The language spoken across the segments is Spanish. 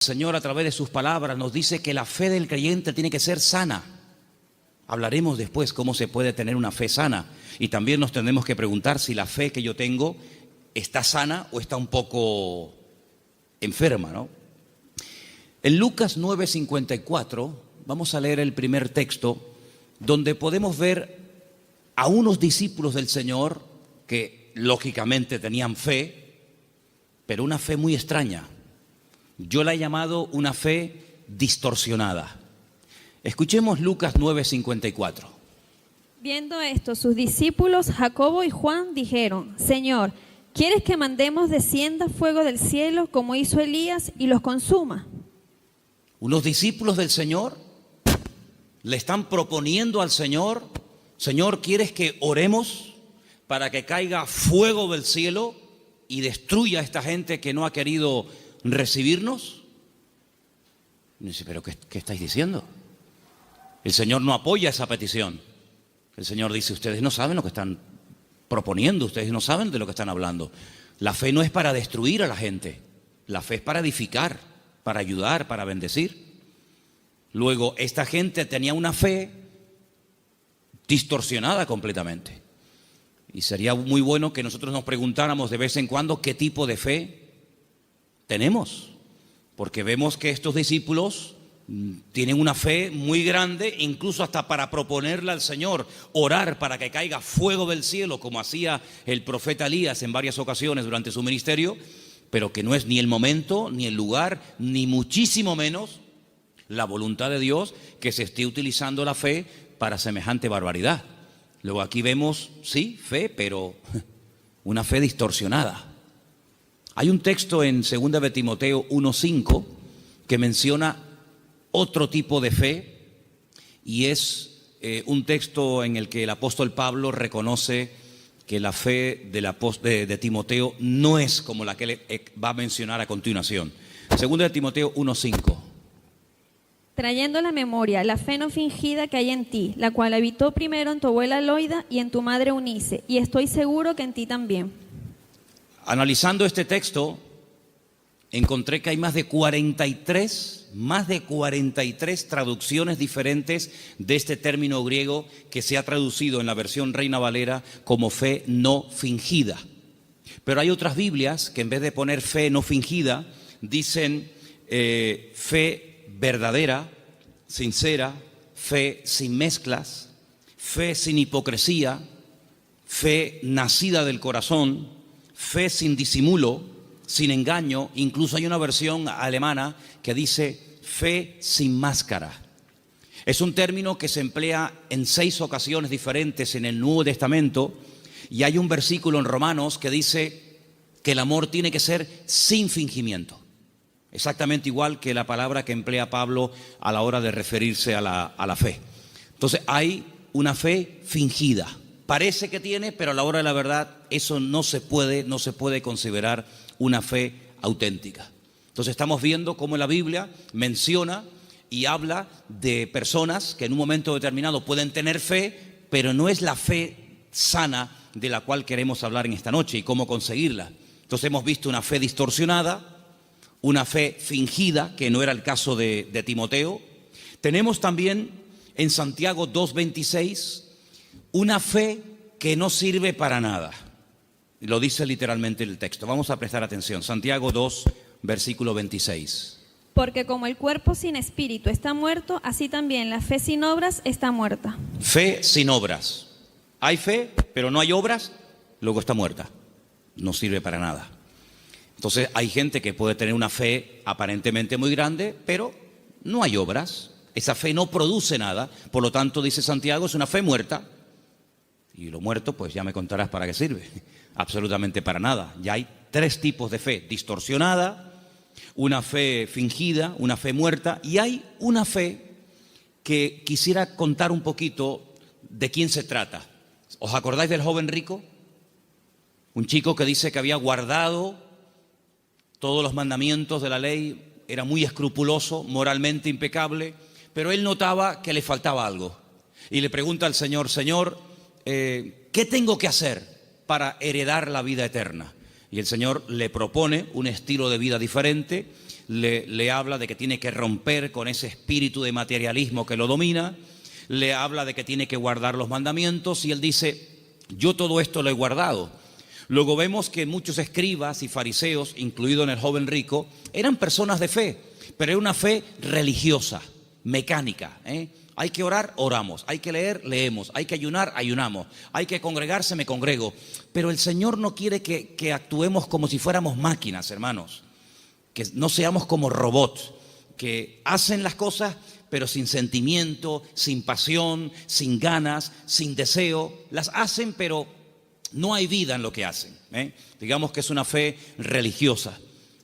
El Señor, a través de sus palabras, nos dice que la fe del creyente tiene que ser sana. Hablaremos después cómo se puede tener una fe sana. Y también nos tendremos que preguntar si la fe que yo tengo está sana o está un poco enferma, ¿no? En Lucas 9:54 vamos a leer el primer texto, donde podemos ver a unos discípulos del Señor que lógicamente tenían fe, pero una fe muy extraña. Yo la he llamado una fe distorsionada. Escuchemos Lucas 9:54. Viendo esto, sus discípulos Jacobo y Juan dijeron: Señor, ¿quieres que mandemos descienda fuego del cielo como hizo Elías y los consuma? Unos discípulos del Señor le están proponiendo al Señor: Señor, ¿quieres que oremos para que caiga fuego del cielo y destruya a esta gente que no ha querido recibirnos? Y dice, ¿pero qué estáis diciendo? El Señor no apoya esa petición. El Señor dice, ustedes no saben lo que están proponiendo, ustedes no saben de lo que están hablando. La fe no es para destruir a la gente, la fe es para edificar, para ayudar, para bendecir. Luego, esta gente tenía una fe distorsionada completamente. Y sería muy bueno que nosotros nos preguntáramos de vez en cuando qué tipo de fe tenemos. Porque vemos que estos discípulos tienen una fe muy grande, incluso hasta para proponerle al Señor, orar para que caiga fuego del cielo, como hacía el profeta Elías en varias ocasiones durante su ministerio, pero que no es ni el momento, ni el lugar, ni muchísimo menos la voluntad de Dios que se esté utilizando la fe para semejante barbaridad. Luego aquí vemos, sí, fe, pero una fe distorsionada. Hay un texto en 2 de Timoteo 1:5 que menciona otro tipo de fe, y es un texto en el que el apóstol Pablo reconoce que la fe de Timoteo no es como la que él va a mencionar a continuación. 2 de Timoteo 1:5. Trayendo a la memoria la fe no fingida que hay en ti, la cual habitó primero en tu abuela Loida y en tu madre Eunice, y estoy seguro que en ti también. Analizando este texto, encontré que hay más de 43 traducciones diferentes de este término griego que se ha traducido en la versión Reina Valera como fe no fingida. Pero hay otras Biblias que en vez de poner fe no fingida, dicen fe verdadera, sincera, fe sin mezclas, fe sin hipocresía, fe nacida del corazón, fe sin disimulo, sin engaño. Incluso hay una versión alemana que dice fe sin máscara. Es un término que se emplea en 6 ocasiones diferentes en el Nuevo Testamento, y hay un versículo en Romanos que dice que el amor tiene que ser sin fingimiento. Exactamente igual que la palabra que emplea Pablo a la hora de referirse a la fe. Entonces hay una fe fingida. Parece que tiene, pero a la hora de la verdad eso no se puede considerar una fe auténtica. Entonces estamos viendo cómo la Biblia menciona y habla de personas que en un momento determinado pueden tener fe, pero no es la fe sana de la cual queremos hablar en esta noche y cómo conseguirla. Entonces hemos visto una fe distorsionada, una fe fingida, que no era el caso de Timoteo. Tenemos también en Santiago 2:26 una fe que no sirve para nada. Lo dice literalmente el texto. Vamos a prestar atención. Santiago 2, versículo 26. Porque como el cuerpo sin espíritu está muerto, así también la fe sin obras está muerta. Fe sin obras. Hay fe, pero no hay obras, luego está muerta. No sirve para nada. Entonces hay gente que puede tener una fe aparentemente muy grande, pero no hay obras. Esa fe no produce nada. Por lo tanto, dice Santiago, es una fe muerta. Y lo muerto, pues ya me contarás para qué sirve. Absolutamente para nada. Ya hay 3 tipos de fe: distorsionada, una fe fingida, una fe muerta, y hay una fe que quisiera contar un poquito de quién se trata. ¿Os acordáis del joven rico? Un chico que dice que había guardado todos los mandamientos de la ley, era muy escrupuloso, moralmente impecable, pero él notaba que le faltaba algo. Y le pregunta al Señor: Señor, ¿qué tengo que hacer para heredar la vida eterna? Y el Señor le propone un estilo de vida diferente, le habla de que tiene que romper con ese espíritu de materialismo que lo domina, le habla de que tiene que guardar los mandamientos y él dice, yo todo esto lo he guardado. Luego vemos que muchos escribas y fariseos, incluido en el joven rico, eran personas de fe, pero era una fe religiosa, mecánica, Hay que orar, oramos. Hay que leer, leemos. Hay que ayunar, ayunamos. Hay que congregarse, me congrego. Pero el Señor no quiere que actuemos como si fuéramos máquinas, hermanos. Que no seamos como robots, que hacen las cosas, pero sin sentimiento, sin pasión, sin ganas, sin deseo. Las hacen, pero no hay vida en lo que hacen. Digamos que es una fe religiosa.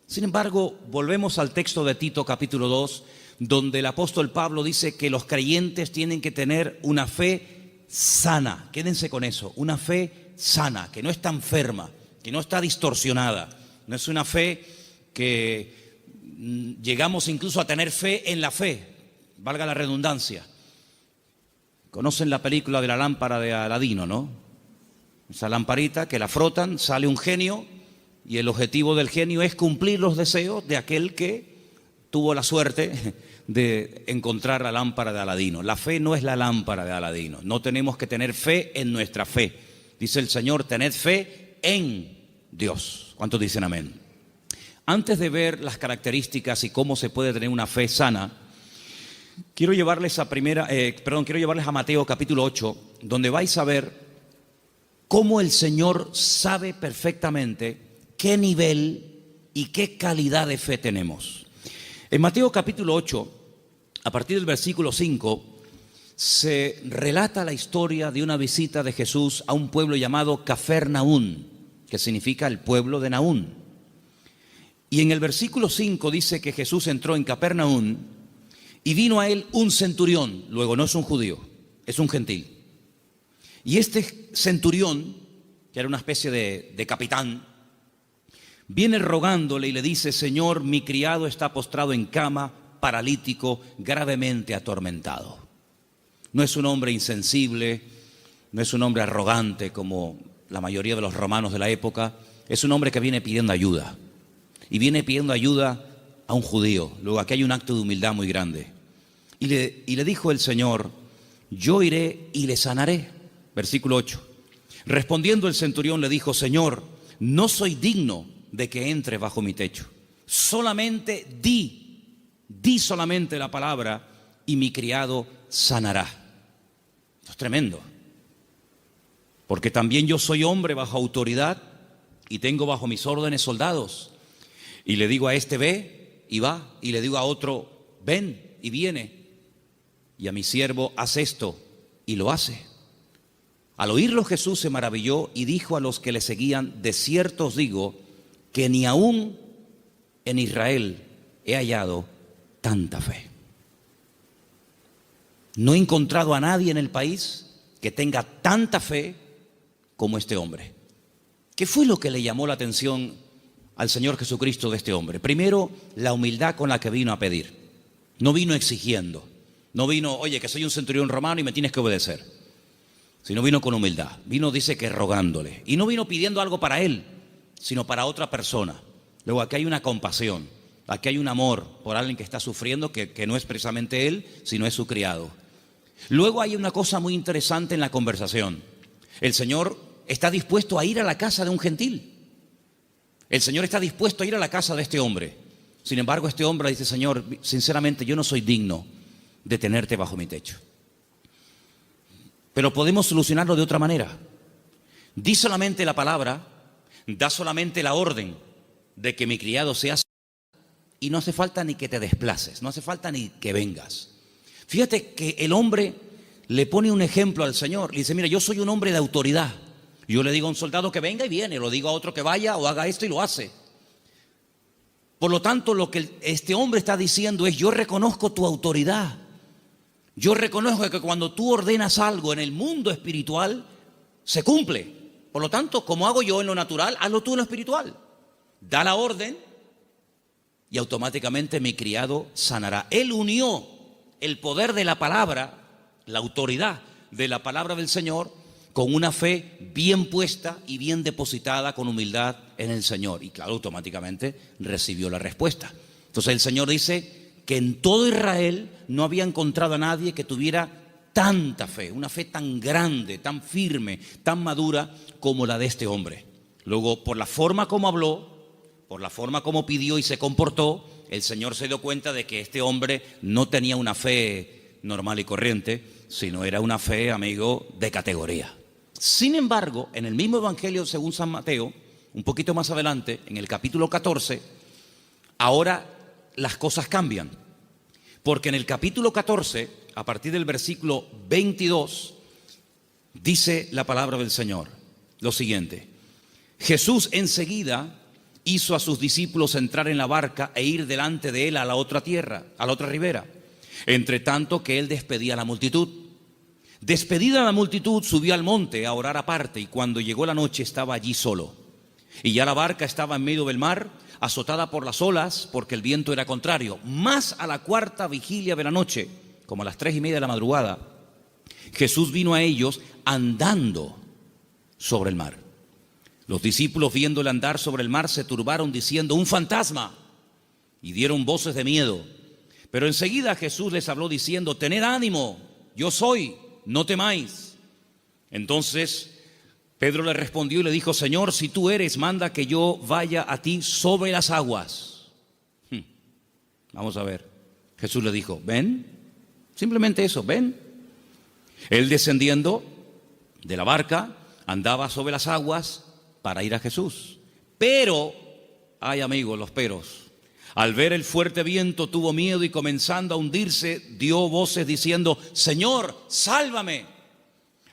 Sin embargo, volvemos al texto de Tito capítulo 2, donde el apóstol Pablo dice que los creyentes tienen que tener una fe sana. Quédense con eso, una fe sana, que no está enferma, que no está distorsionada. No es una fe que llegamos incluso a tener fe en la fe, valga la redundancia. Conocen la película de la lámpara de Aladino, ¿no? Esa lamparita que la frotan, sale un genio y el objetivo del genio es cumplir los deseos de aquel que tuvo la suerte de encontrar la lámpara de Aladino. La fe no es la lámpara de Aladino. No tenemos que tener fe en nuestra fe. Dice el Señor, tened fe en Dios. ¿Cuántos dicen amén? Antes de ver las características y cómo se puede tener una fe sana, quiero llevarles a Mateo capítulo 8, donde vais a ver cómo el Señor sabe perfectamente qué nivel y qué calidad de fe tenemos. En Mateo capítulo 8, a partir del versículo 5, se relata la historia de una visita de Jesús a un pueblo llamado Cafarnaún, que significa el pueblo de Naún. Y en el versículo 5 dice que Jesús entró en Cafarnaún y vino a él un centurión, luego no es un judío, es un gentil. Y este centurión, que era una especie de capitán, viene rogándole y le dice, Señor, mi criado está postrado en cama, paralítico, gravemente atormentado. No es un hombre insensible, no es un hombre arrogante como la mayoría de los romanos de la época, es un hombre que viene pidiendo ayuda. Y viene pidiendo ayuda a un judío. Luego aquí hay un acto de humildad muy grande. Y le dijo el Señor, yo iré y le sanaré. Versículo 8. Respondiendo el centurión le dijo, Señor, no soy digno de que entre bajo mi techo. Solamente di solamente la palabra y mi criado sanará. Esto es tremendo. Porque también yo soy hombre bajo autoridad y tengo bajo mis órdenes soldados. Y le digo a este ve y va, y le digo a otro ven y viene. Y a mi siervo haz esto y lo hace. Al oírlo Jesús se maravilló y dijo a los que le seguían, de cierto os digo que ni aún en Israel he hallado tanta fe. No he encontrado a nadie en el país que tenga tanta fe como este hombre. ¿Qué fue lo que le llamó la atención al Señor Jesucristo de este hombre? Primero, la humildad con la que vino a pedir. No vino exigiendo. No vino, oye, que soy un centurión romano y me tienes que obedecer. Sino vino con humildad. Vino, dice que rogándole. Y no vino pidiendo algo para él, sino para otra persona. Luego aquí hay una compasión, aquí hay un amor por alguien que está sufriendo, que no es precisamente él, sino es su criado. Luego hay una cosa muy interesante en la conversación. El Señor está dispuesto a ir a la casa de un gentil. El Señor está dispuesto a ir a la casa de este hombre. Sin embargo, este hombre dice, Señor, sinceramente yo no soy digno de tenerte bajo mi techo. Pero podemos solucionarlo de otra manera. Di solamente la palabra, da solamente la orden de que mi criado sea sanado y no hace falta ni que te desplaces, no hace falta ni que vengas. Fíjate que el hombre le pone un ejemplo al Señor. Le dice, mira, yo soy un hombre de autoridad. Yo le digo a un soldado que venga y viene, lo digo a otro que vaya o haga esto y lo hace. Por lo tanto, lo que este hombre está diciendo es, yo reconozco tu autoridad. Yo reconozco que cuando tú ordenas algo en el mundo espiritual, se cumple. Por lo tanto, como hago yo en lo natural, hazlo tú en lo espiritual. Da la orden y automáticamente mi criado sanará. Él unió el poder de la palabra, la autoridad de la palabra del Señor, con una fe bien puesta y bien depositada con humildad en el Señor. Y claro, automáticamente recibió la respuesta. Entonces el Señor dice que en todo Israel no había encontrado a nadie que tuviera tanta fe, una fe tan grande, tan firme, tan madura como la de este hombre. Luego, por la forma como habló, por la forma como pidió y se comportó, el Señor se dio cuenta de que este hombre no tenía una fe normal y corriente, sino era una fe, amigo, de categoría. Sin embargo, en el mismo Evangelio según San Mateo, un poquito más adelante, en el capítulo 14, ahora las cosas cambian. Porque en el capítulo 14, a partir del versículo 22, dice la palabra del Señor lo siguiente: Jesús enseguida hizo a sus discípulos entrar en la barca e ir delante de él a la otra tierra, a la otra ribera, entre tanto que él despedía a la multitud. Despedida la multitud, subió al monte a orar aparte, y cuando llegó la noche estaba allí solo. Y ya la barca estaba en medio del mar, azotada por las olas, porque el viento era contrario. Más a la cuarta vigilia de la noche, como a las 3:30 de la madrugada, Jesús vino a ellos andando sobre el mar. Los discípulos, viéndole andar sobre el mar, se turbaron diciendo: ¡un fantasma! Y dieron voces de miedo. Pero enseguida Jesús les habló diciendo: tened ánimo, yo soy, no temáis. Entonces Pedro le respondió y le dijo: Señor, si tú eres, manda que yo vaya a ti sobre las aguas. Vamos a ver. Jesús le dijo: ven. Simplemente eso, ven. Él, descendiendo de la barca, andaba sobre las aguas para ir a Jesús. Pero, ay amigos, los peros. Al ver el fuerte viento tuvo miedo y, comenzando a hundirse, dio voces diciendo: Señor, sálvame.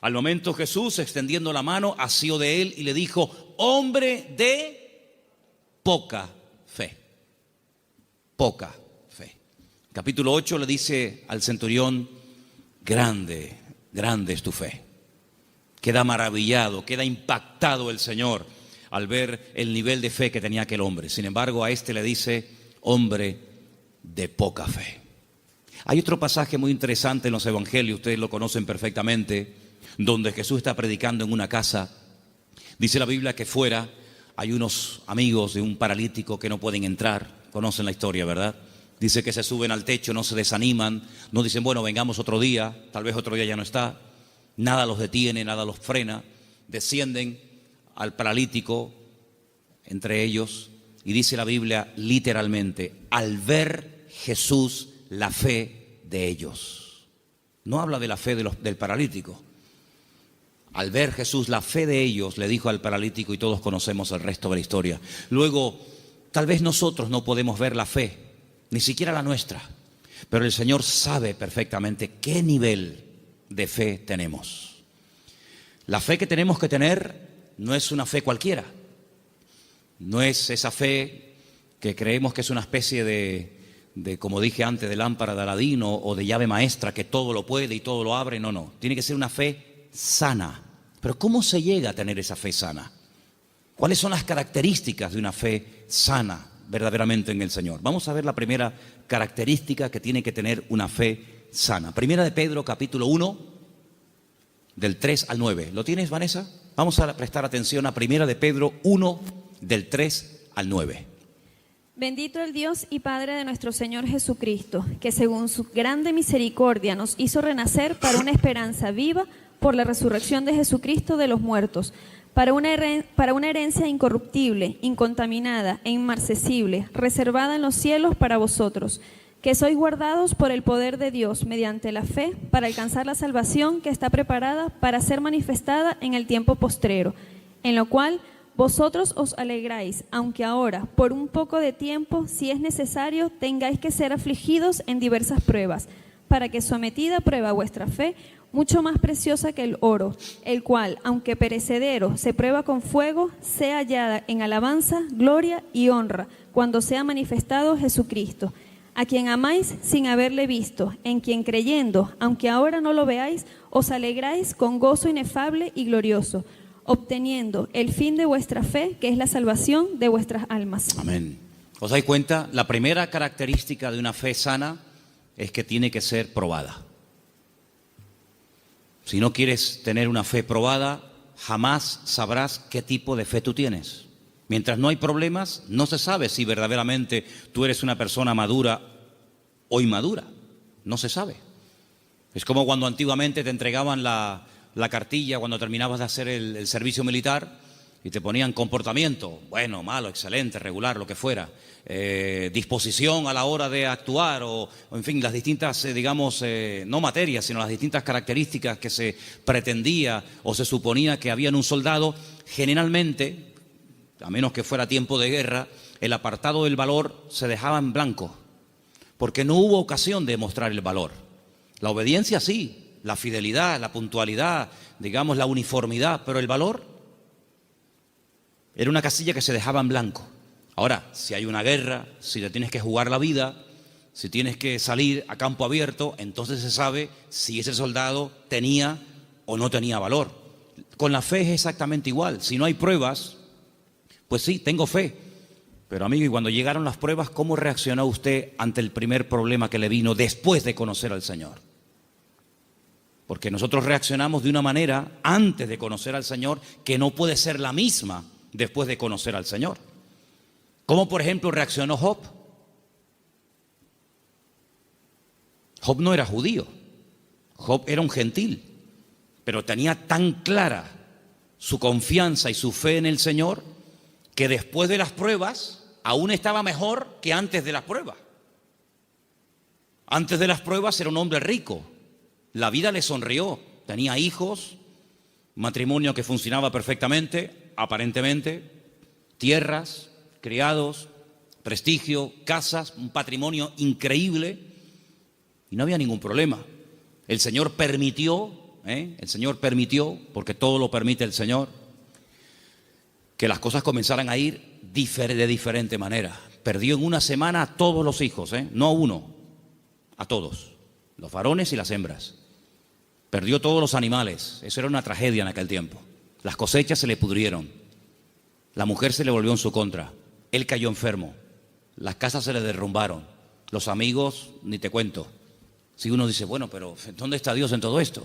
Al momento Jesús, extendiendo la mano, asió de él y le dijo: hombre de poca fe. Poca fe. Capítulo 8 le dice al centurión: grande, grande es tu fe. Queda maravillado, queda impactado el Señor al ver el nivel de fe que tenía aquel hombre. Sin embargo, a este le dice: hombre de poca fe. Hay otro pasaje muy interesante en los evangelios, ustedes lo conocen perfectamente, donde Jesús está predicando en una casa. Dice la Biblia que fuera hay unos amigos de un paralítico que no pueden entrar. Conocen la historia, ¿verdad? Dice que se suben al techo, no se desaniman, no dicen: bueno, vengamos otro día, tal vez otro día ya no está. Nada los detiene, nada los frena. Descienden al paralítico entre ellos, y dice la Biblia literalmente: al ver Jesús la fe de ellos. No habla de la fe del paralítico. Al ver Jesús la fe de ellos, le dijo al paralítico, y todos conocemos el resto de la historia. Luego, tal vez nosotros no podemos ver la fe, ni siquiera la nuestra, pero el Señor sabe perfectamente qué nivel de fe tenemos. La fe que tenemos que tener no es una fe cualquiera. No es esa fe que creemos que es una especie de, como dije antes, de lámpara de Aladín o de llave maestra que todo lo puede y todo lo abre. No. Tiene que ser una fe sana. Pero ¿cómo se llega a tener esa fe sana? ¿Cuáles son las características de una fe sana verdaderamente en el Señor? Vamos a ver la primera característica que tiene que tener una fe sana. Primera de Pedro, capítulo 1, del 3 al 9. ¿Lo tienes, Vanessa? Vamos a prestar atención a Primera de Pedro 1, del 3 al 9. Bendito el Dios y Padre de nuestro Señor Jesucristo, que según su grande misericordia nos hizo renacer para una esperanza viva por la resurrección de Jesucristo de los muertos, para una herencia incorruptible, incontaminada e inmarcesible, reservada en los cielos para vosotros, que sois guardados por el poder de Dios mediante la fe para alcanzar la salvación que está preparada para ser manifestada en el tiempo postrero, en lo cual vosotros os alegráis, aunque ahora, por un poco de tiempo, si es necesario, tengáis que ser afligidos en diversas pruebas, para que sometida a prueba vuestra fe, mucho más preciosa que el oro, el cual, aunque perecedero, se prueba con fuego, sea hallada en alabanza, gloria y honra, cuando sea manifestado Jesucristo, a quien amáis sin haberle visto, en quien creyendo, aunque ahora no lo veáis, os alegráis con gozo inefable y glorioso, obteniendo el fin de vuestra fe, que es la salvación de vuestras almas. Amén. ¿Os dais cuenta? La primera característica de una fe sana es que tiene que ser probada. Si no quieres tener una fe probada, jamás sabrás qué tipo de fe tú tienes. Mientras no hay problemas, no se sabe si verdaderamente tú eres una persona madura o inmadura. No se sabe. Es como cuando antiguamente te entregaban la cartilla cuando terminabas de hacer el servicio militar y te ponían comportamiento, bueno, malo, excelente, regular, lo que fuera, disposición a la hora de actuar o en fin, las distintas, digamos, no materias, sino las distintas características que se pretendía o se suponía que había en un soldado. Generalmente, a menos que fuera tiempo de guerra, el apartado del valor se dejaba en blanco, porque no hubo ocasión de mostrar el valor. La obediencia sí, la fidelidad, la puntualidad, digamos la uniformidad, pero el valor era una casilla que se dejaba en blanco. Ahora, si hay una guerra, si te tienes que jugar la vida, si tienes que salir a campo abierto, entonces se sabe si ese soldado tenía o no tenía valor. Con la fe es exactamente igual. Si no hay pruebas, pues sí, tengo fe. Pero amigo, y cuando llegaron las pruebas, ¿cómo reaccionó usted ante el primer problema que le vino después de conocer al Señor? Porque nosotros reaccionamos de una manera antes de conocer al Señor que no puede ser la misma después de conocer al Señor. ¿Cómo, por ejemplo, reaccionó Job? Job no era judío, Job era un gentil, pero tenía tan clara su confianza y su fe en el Señor que después de las pruebas aún estaba mejor que antes de las pruebas. Antes de las pruebas era un hombre rico, la vida le sonrió, tenía hijos, matrimonio que funcionaba perfectamente, aparentemente, tierras, criados, prestigio, casas, un patrimonio increíble y no había ningún problema. El Señor permitió, porque todo lo permite el Señor, que las cosas comenzaran a ir de diferente manera. Perdió en una semana a todos los hijos, no a uno, a todos, los varones y las hembras. Perdió todos los animales, eso era una tragedia en aquel tiempo. Las cosechas se le pudrieron, la mujer se le volvió en su contra, él cayó enfermo, las casas se le derrumbaron, los amigos, ni te cuento. Si uno dice, bueno, pero ¿dónde está Dios en todo esto?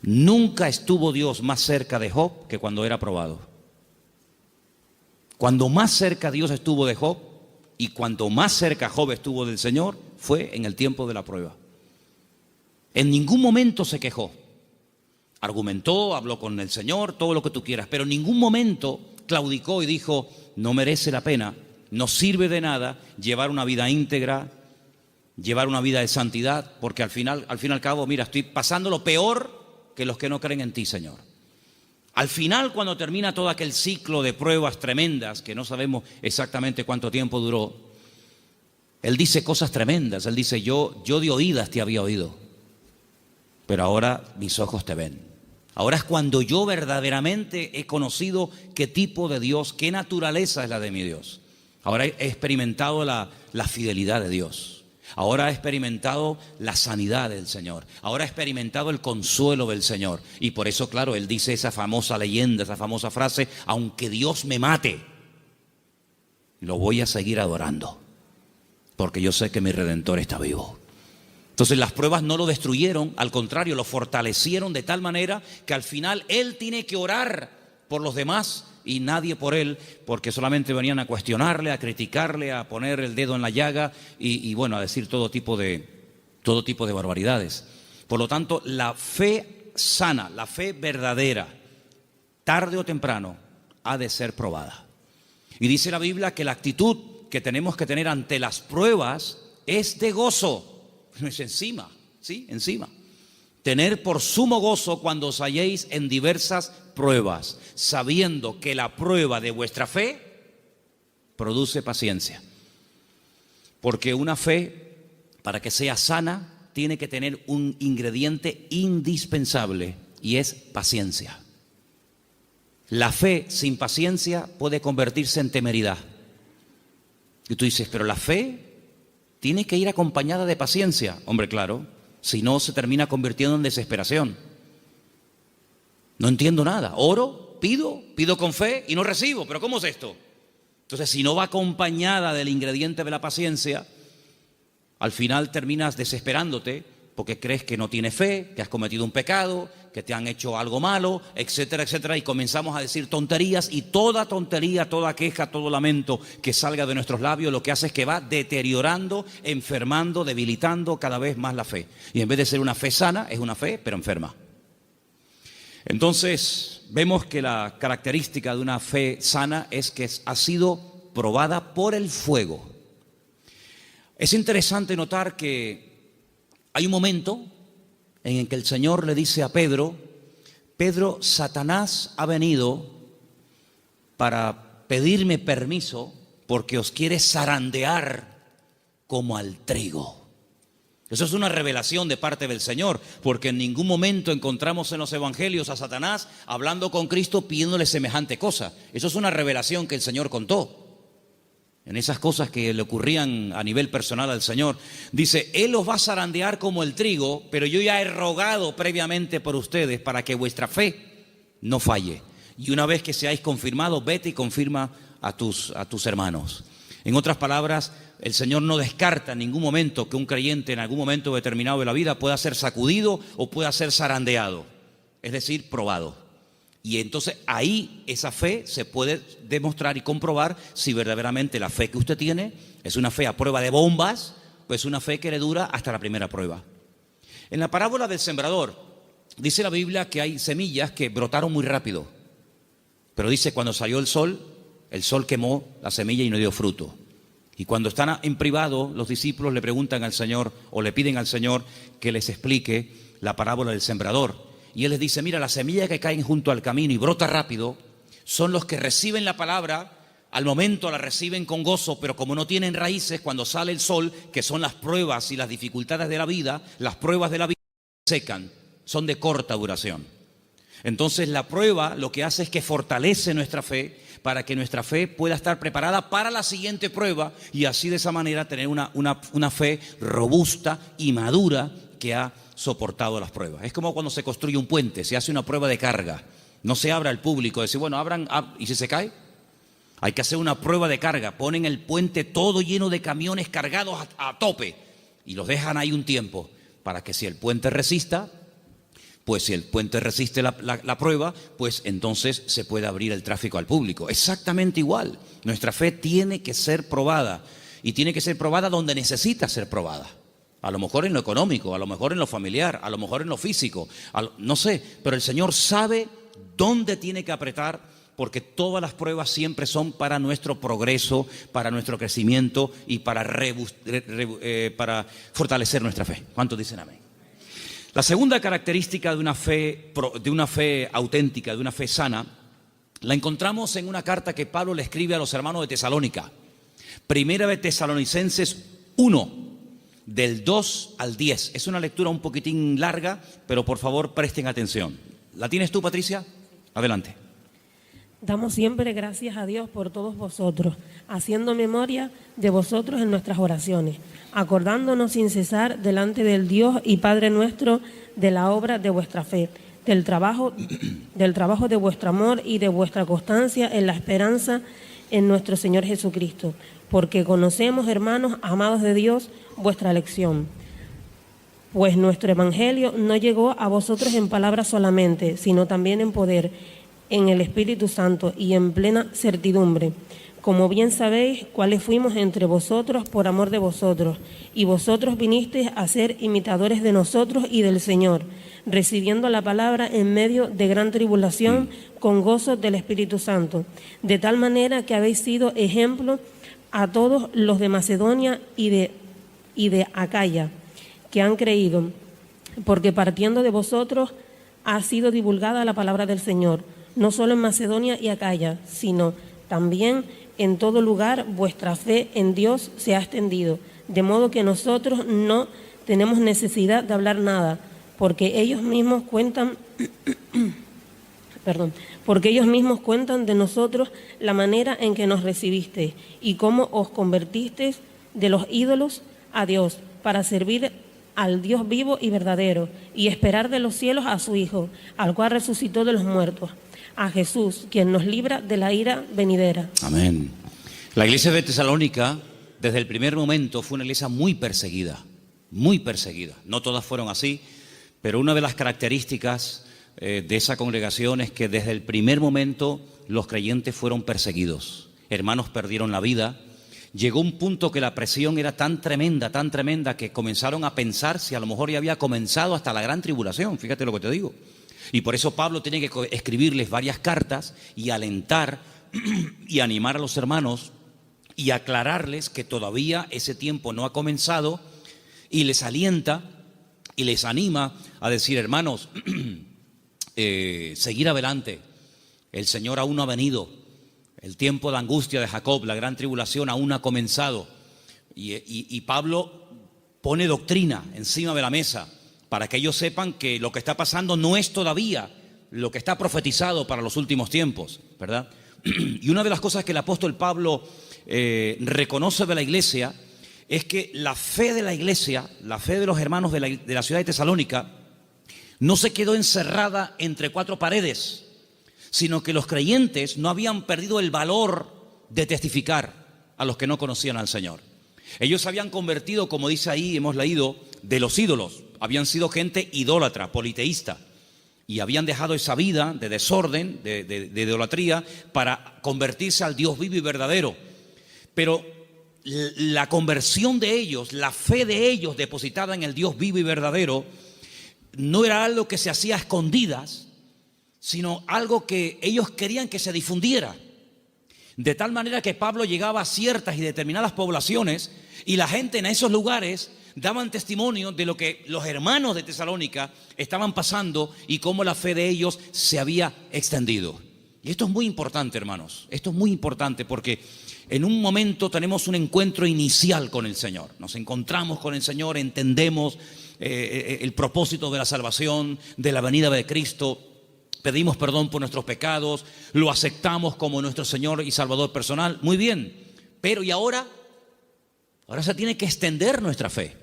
Nunca estuvo Dios más cerca de Job que cuando era probado. Cuando más cerca Dios estuvo de Job y cuanto más cerca Job estuvo del Señor fue en el tiempo de la prueba. En ningún momento se quejó. Argumentó, habló con el Señor, todo lo que tú quieras, pero en ningún momento claudicó y dijo, no merece la pena, no sirve de nada llevar una vida íntegra, llevar una vida de santidad, porque al fin y al cabo, mira, estoy pasando lo peor que los que no creen en ti, Señor. Al final, cuando termina todo aquel ciclo de pruebas tremendas, que no sabemos exactamente cuánto tiempo duró, él dice cosas tremendas. Él dice, yo de oídas te había oído, pero ahora mis ojos te ven. Ahora es cuando yo verdaderamente he conocido qué tipo de Dios, qué naturaleza es la de mi Dios. Ahora he experimentado la fidelidad de Dios. Ahora he experimentado la sanidad del Señor. Ahora he experimentado el consuelo del Señor. Y por eso, claro, él dice esa famosa leyenda, esa famosa frase, aunque Dios me mate, lo voy a seguir adorando, porque yo sé que mi Redentor está vivo. Entonces las pruebas no lo destruyeron, al contrario, lo fortalecieron de tal manera que al final él tiene que orar por los demás y nadie por él, porque solamente venían a cuestionarle, a criticarle, a poner el dedo en la llaga y bueno, a decir todo tipo de barbaridades. Por lo tanto, la fe sana, la fe verdadera, tarde o temprano, ha de ser probada. Y dice la Biblia que la actitud que tenemos que tener ante las pruebas es de gozo. No es encima, ¿sí? Encima. Tener por sumo gozo cuando os halléis en diversas pruebas, sabiendo que la prueba de vuestra fe produce paciencia. Porque una fe, para que sea sana, tiene que tener un ingrediente indispensable y es paciencia. La fe sin paciencia puede convertirse en temeridad. Y tú dices, pero la fe tiene que ir acompañada de paciencia. Hombre, claro, si no se termina convirtiendo en desesperación. No entiendo nada. Oro, pido con fe y no recibo. ¿Pero cómo es esto? Entonces, si no va acompañada del ingrediente de la paciencia, al final terminas desesperándote porque crees que no tienes fe, que has cometido un pecado, que te han hecho algo malo, etcétera, etcétera, y comenzamos a decir tonterías, y toda tontería, toda queja, todo lamento que salga de nuestros labios lo que hace es que va deteriorando, enfermando, debilitando cada vez más la fe. Y en vez de ser una fe sana, es una fe pero enferma. Entonces vemos que la característica de una fe sana es que ha sido probada por el fuego. Es interesante notar que hay un momento en el que el Señor le dice a Pedro: Pedro, Satanás ha venido para pedirme permiso porque os quiere zarandear como al trigo. Eso es una revelación de parte del Señor, porque en ningún momento encontramos en los evangelios a Satanás hablando con Cristo pidiéndole semejante cosa. Eso es una revelación que el Señor contó. En esas cosas que le ocurrían a nivel personal al Señor, dice: Él os va a zarandear como el trigo, pero yo ya he rogado previamente por ustedes para que vuestra fe no falle. Y una vez que seáis confirmados, vete y confirma a tus hermanos. En otras palabras, el Señor no descarta en ningún momento que un creyente en algún momento determinado de la vida pueda ser sacudido o pueda ser zarandeado, es decir, probado. Y entonces ahí esa fe se puede demostrar y comprobar si verdaderamente la fe que usted tiene es una fe a prueba de bombas o es una fe que le dura hasta la primera prueba. En la parábola del sembrador dice la Biblia que hay semillas que brotaron muy rápido, pero dice cuando salió el sol quemó la semilla y no dio fruto. Y cuando están en privado, los discípulos le preguntan al Señor o le piden al Señor que les explique la parábola del sembrador. Y Él les dice: mira, las semillas que caen junto al camino y brota rápido son los que reciben la palabra, al momento la reciben con gozo, pero como no tienen raíces, cuando sale el sol, que son las pruebas y las dificultades de la vida, las pruebas de la vida secan, son de corta duración. Entonces la prueba lo que hace es que fortalece nuestra fe para que nuestra fe pueda estar preparada para la siguiente prueba y así de esa manera tener una fe robusta y madura que ha soportado las pruebas. Es como cuando se construye un puente, se hace una prueba de carga. No se abre al público, decir, bueno, abran, ¿y si se cae? Hay que hacer una prueba de carga. Ponen el puente todo lleno de camiones cargados a tope y los dejan ahí un tiempo para que si el puente resista, pues si el puente resiste la prueba, pues entonces se puede abrir el tráfico al público. Exactamente igual. Nuestra fe tiene que ser probada y tiene que ser probada donde necesita ser probada. A lo mejor en lo económico, a lo mejor en lo familiar, a lo mejor en lo físico, no sé, pero el Señor sabe dónde tiene que apretar, porque todas las pruebas siempre son para nuestro progreso, para nuestro crecimiento y para fortalecer nuestra fe. ¿Cuántos dicen amén? La segunda característica de una fe auténtica, de una fe sana, la encontramos en una carta que Pablo le escribe a los hermanos de Tesalónica. Primera de Tesalonicenses 1. Del 2 al 10. Es una lectura un poquitín larga, pero por favor presten atención. ¿La tienes tú, Patricia? Adelante. Damos siempre gracias a Dios por todos vosotros, haciendo memoria de vosotros en nuestras oraciones, acordándonos sin cesar delante del Dios y Padre nuestro de la obra de vuestra fe, del trabajo de vuestro amor y de vuestra constancia en la esperanza en nuestro Señor Jesucristo, porque conocemos, hermanos amados de Dios, vuestra elección. Pues nuestro evangelio no llegó a vosotros en palabras solamente, sino también en poder, en el Espíritu Santo y en plena certidumbre. Como bien sabéis, cuáles fuimos entre vosotros por amor de vosotros, y vosotros vinisteis a ser imitadores de nosotros y del Señor, recibiendo la palabra en medio de gran tribulación con gozo del Espíritu Santo, de tal manera que habéis sido ejemplo a todos los de Macedonia y de Acaya que han creído, porque partiendo de vosotros ha sido divulgada la palabra del Señor, no solo en Macedonia y Acaya, sino también en todo lugar vuestra fe en Dios se ha extendido, de modo que nosotros no tenemos necesidad de hablar nada, porque ellos mismos cuentan de nosotros la manera en que nos recibisteis y cómo os convertisteis de los ídolos a Dios para servir al Dios vivo y verdadero y esperar de los cielos a su Hijo, al cual resucitó de los muertos, a Jesús, quien nos libra de la ira venidera. Amén. La iglesia de Tesalónica, desde el primer momento, fue una iglesia muy perseguida, muy perseguida. No todas fueron así, pero una de las características de esa congregación es que desde el primer momento los creyentes fueron perseguidos. Hermanos perdieron la vida. Llegó un punto que la presión era tan tremenda, que comenzaron a pensar si a lo mejor ya había comenzado hasta la gran tribulación. Fíjate lo que te digo. Y por eso Pablo tiene que escribirles varias cartas y alentar y animar a los hermanos y aclararles que todavía ese tiempo no ha comenzado, y les alienta y les anima a decir: hermanos, seguir adelante, el Señor aún no ha venido, el tiempo de angustia de Jacob, la gran tribulación aún no ha comenzado. Y Pablo pone doctrina encima de la mesa para que ellos sepan que lo que está pasando no es todavía lo que está profetizado para los últimos tiempos, ¿verdad? Y una de las cosas que el apóstol Pablo reconoce de la iglesia es que la fe de la iglesia, la fe de los hermanos de la ciudad de Tesalónica, no se quedó encerrada entre cuatro paredes, sino que los creyentes no habían perdido el valor de testificar a los que no conocían al Señor. Ellos se habían convertido, como dice ahí, hemos leído, de los ídolos. Habían sido gente idólatra, politeísta, y habían dejado esa vida de desorden, de idolatría, para convertirse al Dios vivo y verdadero. Pero la conversión de ellos, la fe de ellos depositada en el Dios vivo y verdadero, no era algo que se hacía a escondidas, sino algo que ellos querían que se difundiera. De tal manera que Pablo llegaba a ciertas y determinadas poblaciones, y la gente en esos lugares daban testimonio de lo que los hermanos de Tesalónica estaban pasando y cómo la fe de ellos se había extendido. Y esto es muy importante, hermanos. Esto es muy importante porque en un momento tenemos un encuentro inicial con el Señor. Nos encontramos con el Señor, entendemos el propósito de la salvación, de la venida de Cristo. Pedimos perdón por nuestros pecados, lo aceptamos como nuestro Señor y Salvador personal. Muy bien, pero ¿y ahora? Ahora se tiene que extender nuestra fe.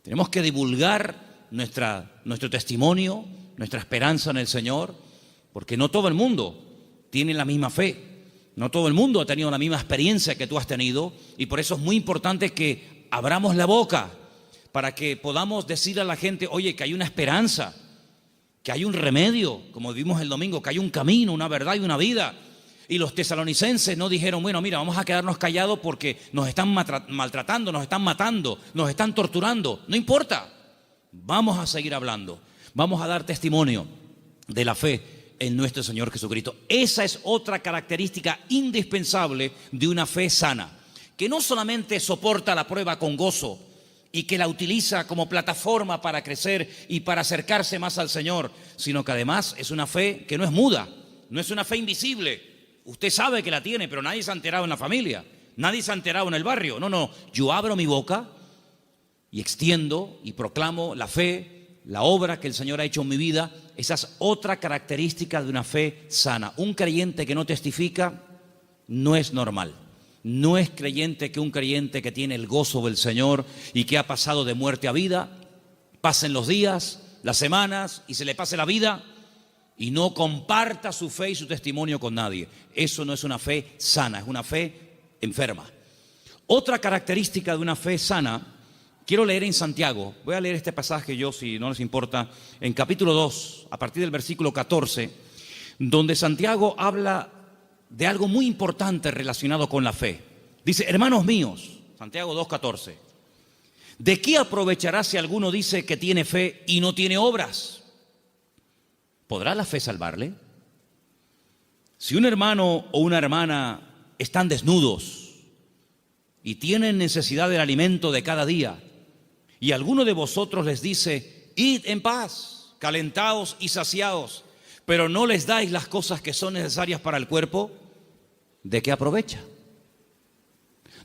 Tenemos que divulgar nuestro testimonio, nuestra esperanza en el Señor, porque no todo el mundo tiene la misma fe. No todo el mundo ha tenido la misma experiencia que tú has tenido, y por eso es muy importante que abramos la boca para que podamos decir a la gente: oye, que hay una esperanza, que hay un remedio, como vimos el domingo, que hay un camino, una verdad y una vida. Y los tesalonicenses no dijeron: bueno, mira, vamos a quedarnos callados porque nos están maltratando, nos están matando, nos están torturando. No importa, vamos a seguir hablando, vamos a dar testimonio de la fe en nuestro Señor Jesucristo. Esa es otra característica indispensable de una fe sana, que no solamente soporta la prueba con gozo y que la utiliza como plataforma para crecer y para acercarse más al Señor, sino que además es una fe que no es muda, no es una fe invisible. Usted sabe que la tiene, pero nadie se ha enterado en la familia, nadie se ha enterado en el barrio. No, yo abro mi boca y extiendo y proclamo la fe, la obra que el Señor ha hecho en mi vida. Esa es otra característica de una fe sana. Un creyente que no testifica no es normal. No es creyente que un creyente que tiene el gozo del Señor y que ha pasado de muerte a vida, pasen los días, las semanas y se le pase la vida y no comparta su fe y su testimonio con nadie. Eso no es una fe sana, es una fe enferma. Otra característica de una fe sana, quiero leer en Santiago. Voy a leer este pasaje yo, si no les importa, en capítulo 2, a partir del versículo 14, donde Santiago habla de algo muy importante relacionado con la fe. Dice: hermanos míos, Santiago 2:14, ¿de qué aprovechará si alguno dice que tiene fe y no tiene obras? ¿Podrá la fe salvarle? Si un hermano o una hermana están desnudos y tienen necesidad del alimento de cada día, y alguno de vosotros les dice: id en paz, calentaos y saciaos, pero no les dais las cosas que son necesarias para el cuerpo, ¿de qué aprovecha?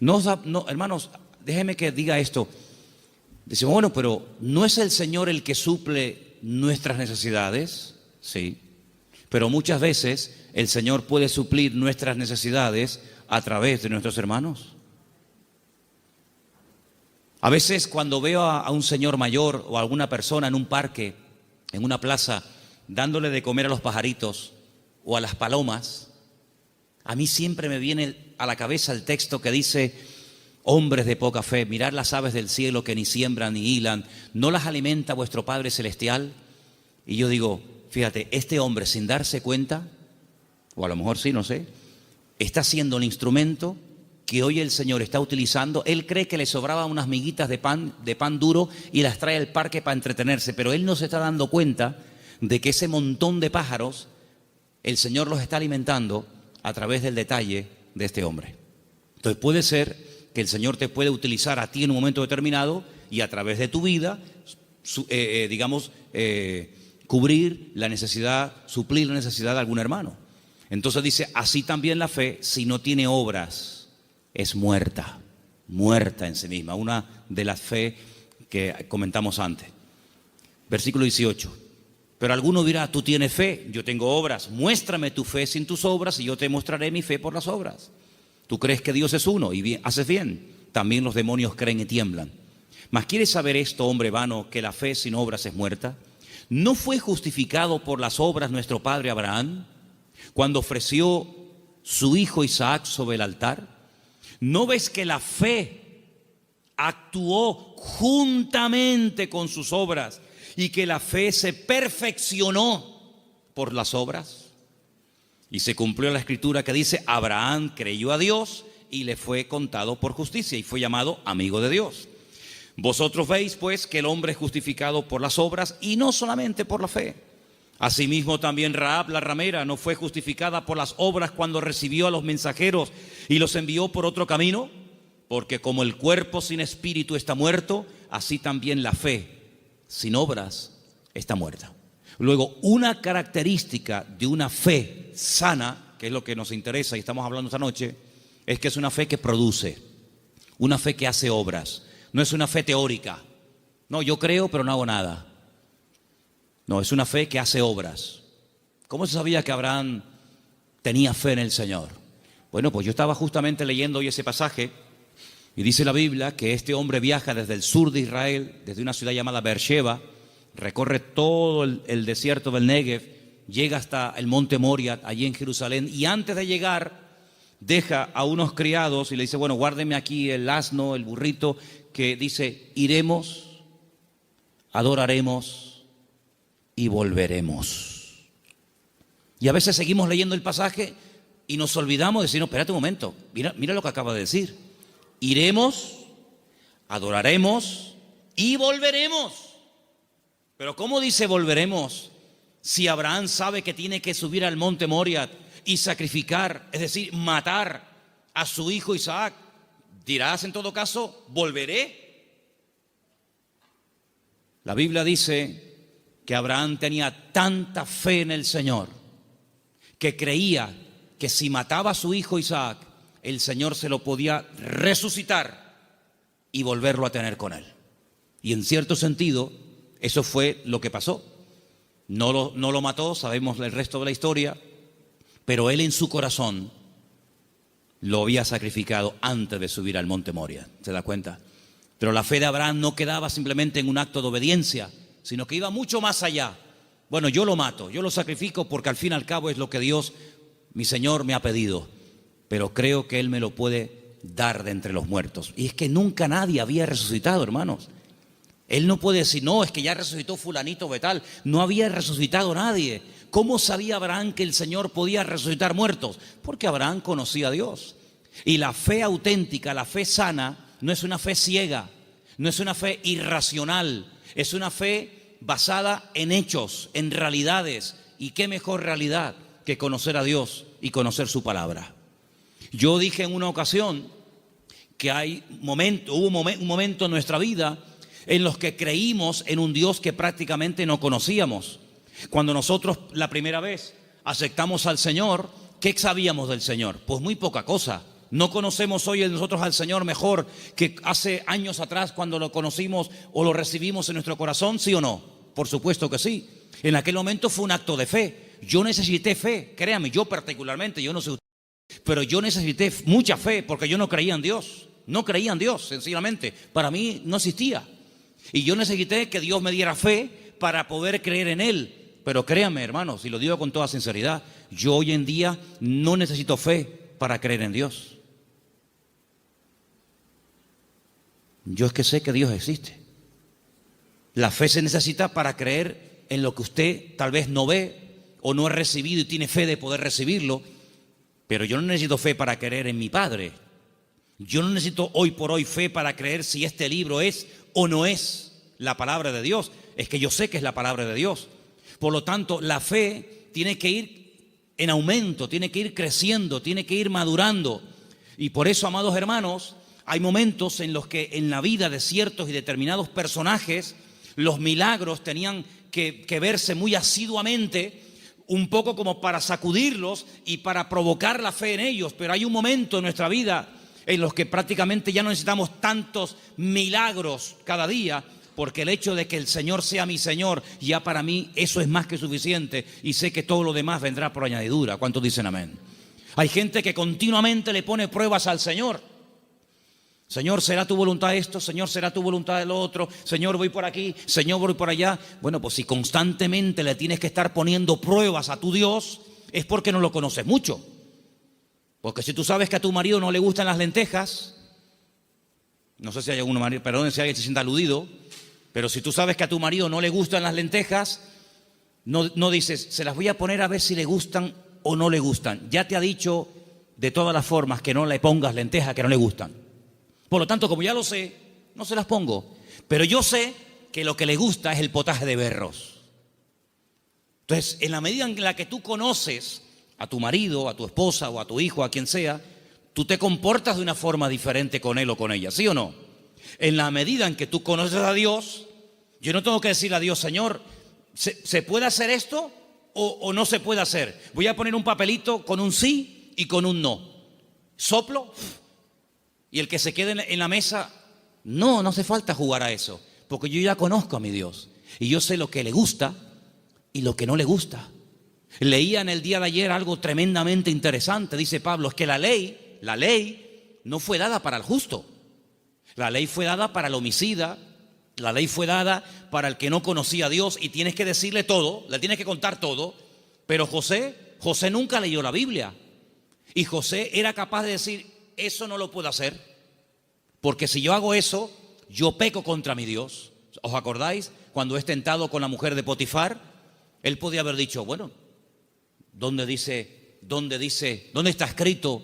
No, hermanos, déjenme que diga esto. Decimos: bueno, pero ¿no es el Señor el que suple nuestras necesidades? Sí, pero muchas veces el Señor puede suplir nuestras necesidades a través de nuestros hermanos. A veces cuando veo a un señor mayor o a alguna persona en un parque, en una plaza, dándole de comer a los pajaritos o a las palomas, a mí siempre me viene a la cabeza el texto que dice: hombres de poca fe, mirad las aves del cielo que ni siembran ni hilan, ¿no las alimenta vuestro Padre Celestial? Y yo digo: fíjate, este hombre sin darse cuenta, o a lo mejor sí, no sé, está siendo el instrumento que hoy el Señor está utilizando. Él cree que le sobraban unas miguitas de pan duro y las trae al parque para entretenerse, pero él no se está dando cuenta de que ese montón de pájaros, el Señor los está alimentando a través del detalle de este hombre. Entonces puede ser que el Señor te puede utilizar a ti en un momento determinado y a través de tu vida, cubrir la necesidad, suplir la necesidad de algún hermano. Entonces dice, así también la fe, si no tiene obras, es muerta, muerta en sí misma. Una de las fe que comentamos antes. Versículo 18. Pero alguno dirá, tú tienes fe, yo tengo obras. Muéstrame tu fe sin tus obras y yo te mostraré mi fe por las obras. Tú crees que Dios es uno y bien, haces bien. También los demonios creen y tiemblan. Mas ¿quieres saber esto, hombre vano, que la fe sin obras es muerta? ¿No fue justificado por las obras nuestro padre Abraham cuando ofreció su hijo Isaac sobre el altar? ¿No ves que la fe actuó juntamente con sus obras y que la fe se perfeccionó por las obras? Y se cumplió la escritura que dice, Abraham creyó a Dios y le fue contado por justicia y fue llamado amigo de Dios. Vosotros veis pues que el hombre es justificado por las obras y no solamente por la fe. Asimismo también Rahab la ramera no fue justificada por las obras cuando recibió a los mensajeros y los envió por otro camino, porque como el cuerpo sin espíritu está muerto, así también la fe sin obras está muerta. Luego, una característica de una fe sana, que es lo que nos interesa y estamos hablando esta noche, es que es una fe que produce, una fe que hace obras. No es una fe teórica. No, yo creo pero no hago nada. No, es una fe que hace obras. ¿Cómo se sabía que Abraham tenía fe en el Señor? Bueno, pues yo estaba justamente leyendo hoy ese pasaje y dice la Biblia que este hombre viaja desde el sur de Israel, desde una ciudad llamada Beersheba, recorre todo el desierto del Negev, llega hasta el monte Moria, allí en Jerusalén, y antes de llegar deja a unos criados y le dice, bueno, guárdeme aquí el asno, el burrito, que dice, iremos, adoraremos y volveremos. Y a veces seguimos leyendo el pasaje y nos olvidamos de decir, no, espérate un momento, mira lo que acaba de decir. Iremos, adoraremos y volveremos. Pero ¿cómo dice volveremos si Abraham sabe que tiene que subir al monte Moria y sacrificar, es decir, matar a su hijo Isaac? Dirás en todo caso, volveré. La Biblia dice que Abraham tenía tanta fe en el Señor que creía que si mataba a su hijo Isaac, el Señor se lo podía resucitar y volverlo a tener con él. Y en cierto sentido, eso fue lo que pasó. No lo mató, sabemos el resto de la historia, pero él en su corazón lo había sacrificado antes de subir al monte Moria. ¿Se da cuenta? Pero la fe de Abraham no quedaba simplemente en un acto de obediencia, sino que iba mucho más allá. Bueno, yo lo mato, yo lo sacrifico porque al fin y al cabo es lo que Dios, mi Señor, me ha pedido. Pero creo que Él me lo puede dar de entre los muertos. Y es que nunca nadie había resucitado, hermanos. Él no puede decir, no, es que ya resucitó fulanito de tal. No había resucitado nadie. ¿Cómo sabía Abraham que el Señor podía resucitar muertos? Porque Abraham conocía a Dios. Y la fe auténtica, la fe sana, no es una fe ciega, no es una fe irracional, es una fe basada en hechos, en realidades. ¿Y qué mejor realidad que conocer a Dios y conocer su palabra? Yo dije en una ocasión que hubo un momento en nuestra vida en los que creímos en un Dios que prácticamente no conocíamos. Cuando nosotros la primera vez aceptamos al Señor, ¿qué sabíamos del Señor? Pues muy poca cosa. No conocemos hoy nosotros al Señor mejor que hace años atrás cuando lo conocimos o lo recibimos en nuestro corazón, ¿sí o no? Por supuesto que sí. En aquel momento fue un acto de fe. Yo necesité fe, créame, yo particularmente, yo no sé usted, pero yo necesité mucha fe porque yo no creía en Dios. No creía en Dios, sencillamente. Para mí no existía. Y yo necesité que Dios me diera fe para poder creer en Él. Pero créanme, hermanos, y lo digo con toda sinceridad, yo hoy en día no necesito fe para creer en Dios. Yo es que sé que Dios existe. La fe se necesita para creer en lo que usted tal vez no ve o no ha recibido y tiene fe de poder recibirlo, pero yo no necesito fe para creer en mi Padre. Yo no necesito hoy por hoy fe para creer si este libro es o no es la palabra de Dios. Es que yo sé que es la palabra de Dios. Por lo tanto, la fe tiene que ir en aumento, tiene que ir creciendo, tiene que ir madurando. Y por eso, amados hermanos, hay momentos en los que en la vida de ciertos y determinados personajes los milagros tenían que verse muy asiduamente, un poco como para sacudirlos y para provocar la fe en ellos. Pero hay un momento en nuestra vida en los que prácticamente ya no necesitamos tantos milagros cada día, porque el hecho de que el Señor sea mi Señor, ya para mí eso es más que suficiente, y sé que todo lo demás vendrá por añadidura. ¿Cuántos dicen amén? Hay gente que continuamente le pone pruebas al Señor. Señor, ¿será tu voluntad esto? Señor, ¿será tu voluntad lo otro? Señor, voy por aquí, Señor, voy por allá. Bueno, pues si constantemente le tienes que estar poniendo pruebas a tu Dios, es porque no lo conoces mucho. Porque si tú sabes que a tu marido no le gustan las lentejas, no sé si hay algún marido, perdón si alguien se sienta aludido, pero si tú sabes que a tu marido no le gustan las lentejas, no dices, se las voy a poner a ver si le gustan o no le gustan. Ya te ha dicho de todas las formas que no le pongas lentejas que no le gustan. Por lo tanto, como ya lo sé, no se las pongo. Pero yo sé que lo que le gusta es el potaje de berros. Entonces, en la medida en la que tú conoces a tu marido, a tu esposa o a tu hijo, a quien sea, tú te comportas de una forma diferente con él o con ella, ¿sí o no? En la medida en que tú conoces a Dios, yo no tengo que decirle a Dios, Señor, ¿se puede hacer esto o no se puede hacer? Voy a poner un papelito con un sí y con un no. Soplo y el que se quede en la mesa, no hace falta jugar a eso, porque yo ya conozco a mi Dios y yo sé lo que le gusta y lo que no le gusta. Leía en el día de ayer algo tremendamente interesante. Dice Pablo, es que la ley no fue dada para el justo. La ley fue dada para el homicida. La ley fue dada para el que no conocía a Dios y tienes que decirle todo, le tienes que contar todo. Pero José nunca leyó la Biblia. Y José era capaz de decir, eso no lo puedo hacer, porque si yo hago eso, yo peco contra mi Dios. ¿Os acordáis? Cuando es tentado con la mujer de Potifar, él podía haber dicho, bueno, ¿dónde está escrito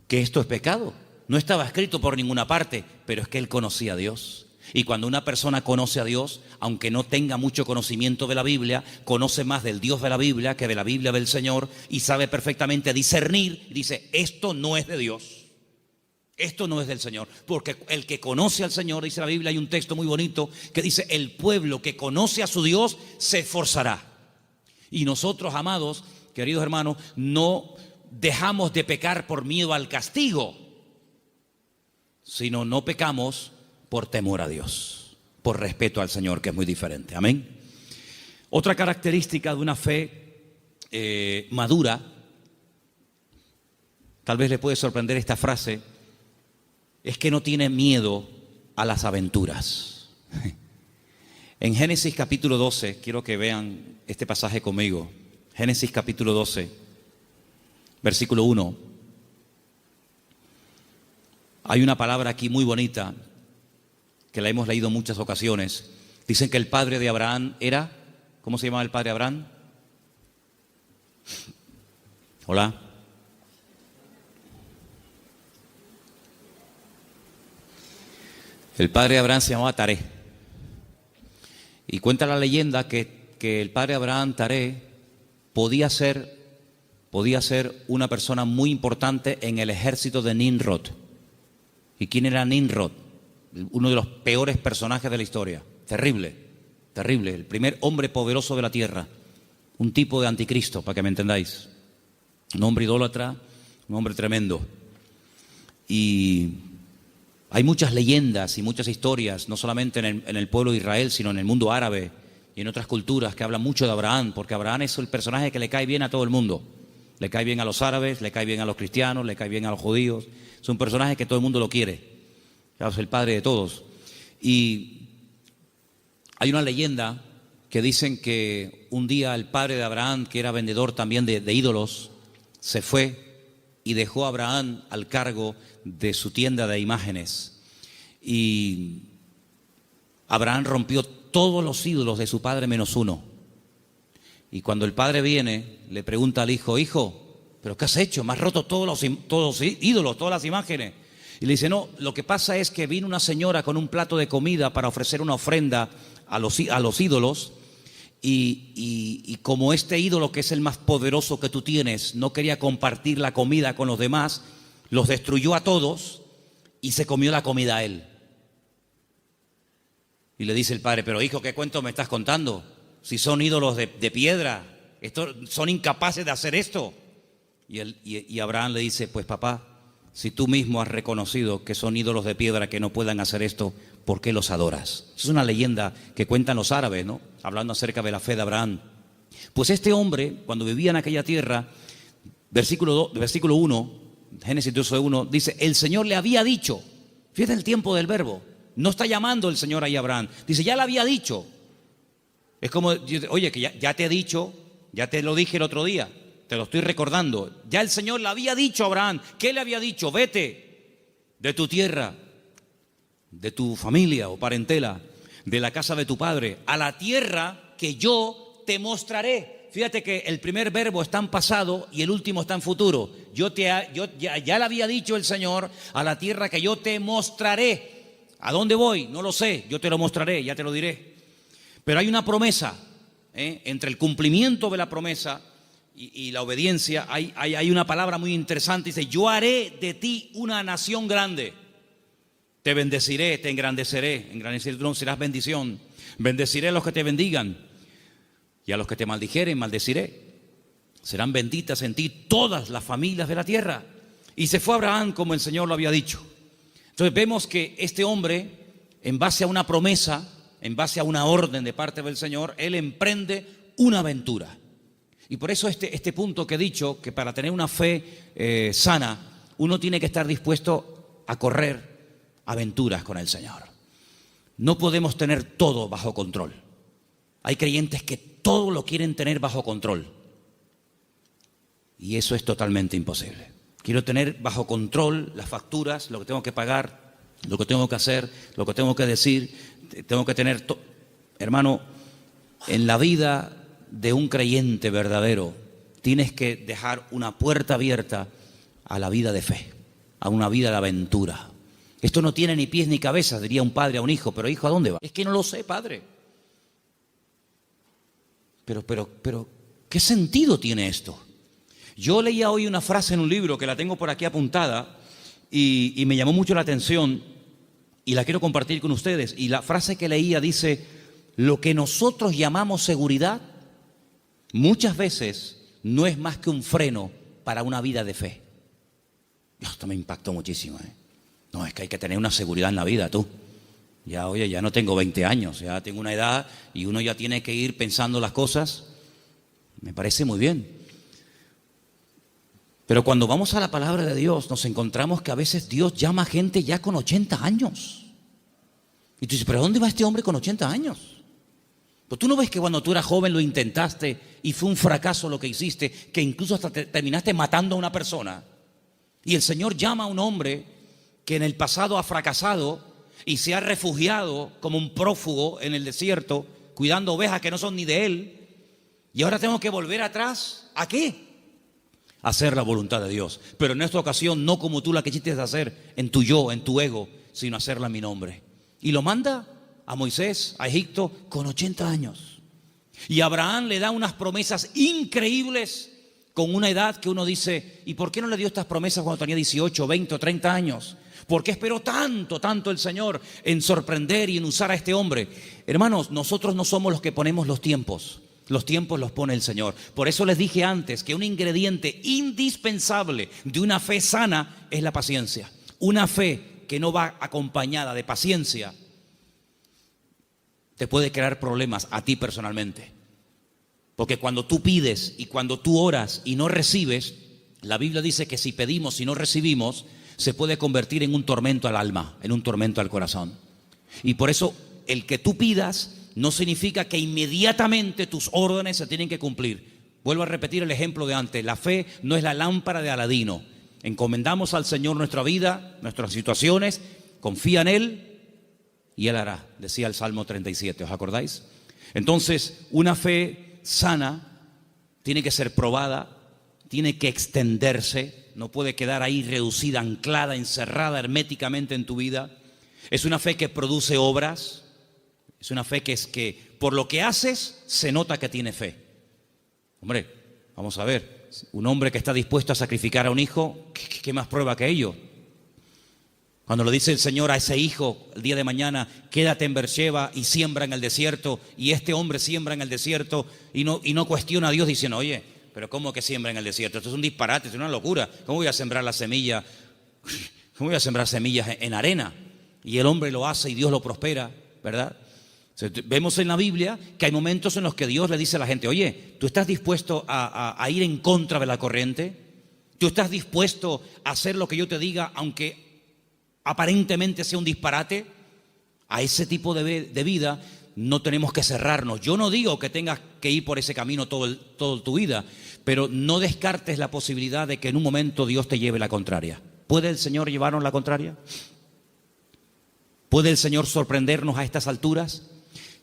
que esto es pecado? No estaba escrito por ninguna parte, pero es que él conocía a Dios. Y cuando una persona conoce a Dios, aunque no tenga mucho conocimiento de la Biblia, conoce más del Dios de la Biblia que de la Biblia del Señor y sabe perfectamente discernir y dice, esto no es de Dios, esto no es del Señor. Porque el que conoce al Señor, dice la Biblia, hay un texto muy bonito que dice, el pueblo que conoce a su Dios se esforzará. Y nosotros, amados, queridos hermanos, no dejamos de pecar por miedo al castigo, sino no pecamos por temor a Dios, por respeto al Señor, que es muy diferente. Amén. Otra característica de una fe madura, tal vez le puede sorprender esta frase, es que no tiene miedo a las aventuras. En Génesis capítulo 12, quiero que vean este pasaje conmigo. Génesis capítulo 12, versículo 1. Hay una palabra aquí muy bonita que la hemos leído en muchas ocasiones. Dicen que el padre de Abraham era, ¿cómo se llamaba el padre de Abraham? Hola. El padre de Abraham se llamaba Taré. Y cuenta la leyenda que el padre de Abraham, Taré, podía ser una persona muy importante en el ejército de Nimrod. ¿Y quién era Nimrod? Uno de los peores personajes de la historia. Terrible, terrible. El primer hombre poderoso de la tierra. Un tipo de anticristo, para que me entendáis. Un hombre idólatra, un hombre tremendo. Y hay muchas leyendas y muchas historias, no solamente en el pueblo de Israel, sino en el mundo árabe y en otras culturas que hablan mucho de Abraham, porque Abraham es el personaje que le cae bien a todo el mundo. Le cae bien a los árabes, le cae bien a los cristianos, le cae bien a los judíos. Es un personaje que todo el mundo lo quiere. Es el padre de todos. Y hay una leyenda que dicen que un día el padre de Abraham, que era vendedor también de ídolos, se fue y dejó a Abraham al cargo de su tienda de imágenes. Y Abraham rompió todos los ídolos de su padre menos uno. Y cuando el padre viene, le pregunta al hijo: hijo, ¿pero qué has hecho? Me has roto todos los ídolos, todas las imágenes. Y le dice: no, lo que pasa es que vino una señora con un plato de comida para ofrecer una ofrenda a los ídolos, y como este ídolo, que es el más poderoso que tú tienes, no quería compartir la comida con los demás, los destruyó a todos y se comió la comida a él. Y le dice el padre: pero hijo, ¿qué cuento me estás contando? Si son ídolos de piedra, son incapaces de hacer esto. Y Abraham le dice: pues papá, si tú mismo has reconocido que son ídolos de piedra que no puedan hacer esto, ¿por qué los adoras? Es una leyenda que cuentan los árabes, ¿no? Hablando acerca de la fe de Abraham. Pues este hombre, cuando vivía en aquella tierra, versículo 1, Génesis 12:1, dice: el Señor le había dicho. Fíjate el tiempo del verbo. No está llamando el Señor ahí a Abraham. Dice: ya le había dicho. Es como: oye, que ya te he dicho, ya te lo dije el otro día, te lo estoy recordando. Ya el Señor le había dicho a Abraham. ¿Qué le había dicho? Vete de tu tierra, de tu familia o parentela, de la casa de tu padre, a la tierra que yo te mostraré. Fíjate que el primer verbo está en pasado y el último está en futuro. Ya le había dicho el Señor: a la tierra que yo te mostraré. ¿A dónde voy? No lo sé, yo te lo mostraré, ya te lo diré. Pero hay una promesa, entre el cumplimiento de la promesa y la obediencia, hay una palabra muy interesante. Dice: yo haré de ti una nación grande. Te bendeciré, te engrandeceré. Engrandeceré, serás bendición. Bendeciré a los que te bendigan, y a los que te maldijeren, maldeciré. Serán benditas en ti todas las familias de la tierra. Y se fue Abraham como el Señor lo había dicho. Entonces vemos que este hombre, en base a una promesa, en base a una orden de parte del Señor, él emprende una aventura. Y por eso este punto que he dicho, que para tener una fe sana, uno tiene que estar dispuesto a correr aventuras con el Señor. No podemos tener todo bajo control. Hay creyentes que todo lo quieren tener bajo control, y eso es totalmente imposible. Quiero tener bajo control las facturas, lo que tengo que pagar, lo que tengo que hacer, lo que tengo que decir. Tengo que tener hermano, en la vida de un creyente verdadero tienes que dejar una puerta abierta a la vida de fe, a una vida de aventura. Esto no tiene ni pies ni cabeza, diría un padre a un hijo. Pero hijo, ¿a dónde va? Es que no lo sé, padre. Pero ¿qué sentido tiene esto? Yo leía hoy una frase en un libro que la tengo por aquí apuntada y me llamó mucho la atención y la quiero compartir con ustedes. Y la frase que leía dice: lo que nosotros llamamos seguridad muchas veces no es más que un freno para una vida de fe. Esto me impactó muchísimo, No, es que hay que tener una seguridad en la vida, tú. Ya no tengo 20 años, ya tengo una edad y uno ya tiene que ir pensando las cosas. Me parece muy bien. Pero cuando vamos a la palabra de Dios, nos encontramos que a veces Dios llama a gente ya con 80 años. Y tú dices: ¿pero dónde va este hombre con 80 años? Pues tú no ves que cuando tú eras joven lo intentaste y fue un fracaso lo que hiciste, que incluso hasta terminaste matando a una persona. Y el Señor llama a un hombre que en el pasado ha fracasado y se ha refugiado como un prófugo en el desierto, cuidando ovejas que no son ni de él. Y ahora tengo que volver atrás. ¿A qué? Hacer la voluntad de Dios. Pero en esta ocasión no como tú la quisiste hacer, en tu yo, en tu ego, sino hacerla en mi nombre. Y lo manda a Moisés, a Egipto, con 80 años. Y Abraham le da unas promesas increíbles con una edad que uno dice: ¿y por qué no le dio estas promesas cuando tenía 18, 20 o 30 años? ¿Por qué esperó tanto el Señor en sorprender y en usar a este hombre? Hermanos, nosotros no somos los que ponemos los tiempos. Los tiempos los pone el Señor. Por eso les dije antes que un ingrediente indispensable de una fe sana es la paciencia. Una fe que no va acompañada de paciencia te puede crear problemas a ti personalmente. Porque cuando tú pides y cuando tú oras y no recibes, la Biblia dice que si pedimos y no recibimos, se puede convertir en un tormento al alma, en un tormento al corazón. Y por eso el que tú pidas no significa que inmediatamente tus órdenes se tienen que cumplir. Vuelvo a repetir el ejemplo de antes. La fe no es la lámpara de Aladino. Encomendamos al Señor nuestra vida, nuestras situaciones, confía en Él y Él hará, decía el Salmo 37, ¿os acordáis? Entonces, una fe sana tiene que ser probada, tiene que extenderse, no puede quedar ahí reducida, anclada, encerrada herméticamente en tu vida. Es una fe que produce obras, es una fe que es que por lo que haces se nota que tiene fe. Hombre, vamos a ver, un hombre que está dispuesto a sacrificar a un hijo, ¿qué más prueba que ello? Cuando le dice el Señor a ese hijo el día de mañana, quédate en Beersheba y siembra en el desierto, y este hombre siembra en el desierto y no cuestiona a Dios diciendo, oye, pero ¿cómo que siembra en el desierto? Esto es un disparate, es una locura. ¿Cómo voy a sembrar la semilla? ¿Cómo voy a sembrar semillas en arena? Y el hombre lo hace y Dios lo prospera, ¿verdad? Vemos en la Biblia que hay momentos en los que Dios le dice a la gente, oye, ¿tú estás dispuesto a ir en contra de la corriente? ¿Tú estás dispuesto a hacer lo que yo te diga, aunque aparentemente sea un disparate? A ese tipo de vida no tenemos que cerrarnos. Yo no digo que tengas que ir por ese camino toda tu vida, pero no descartes la posibilidad de que en un momento Dios te lleve la contraria. ¿Puede el Señor llevarnos la contraria? ¿Puede el Señor sorprendernos a estas alturas?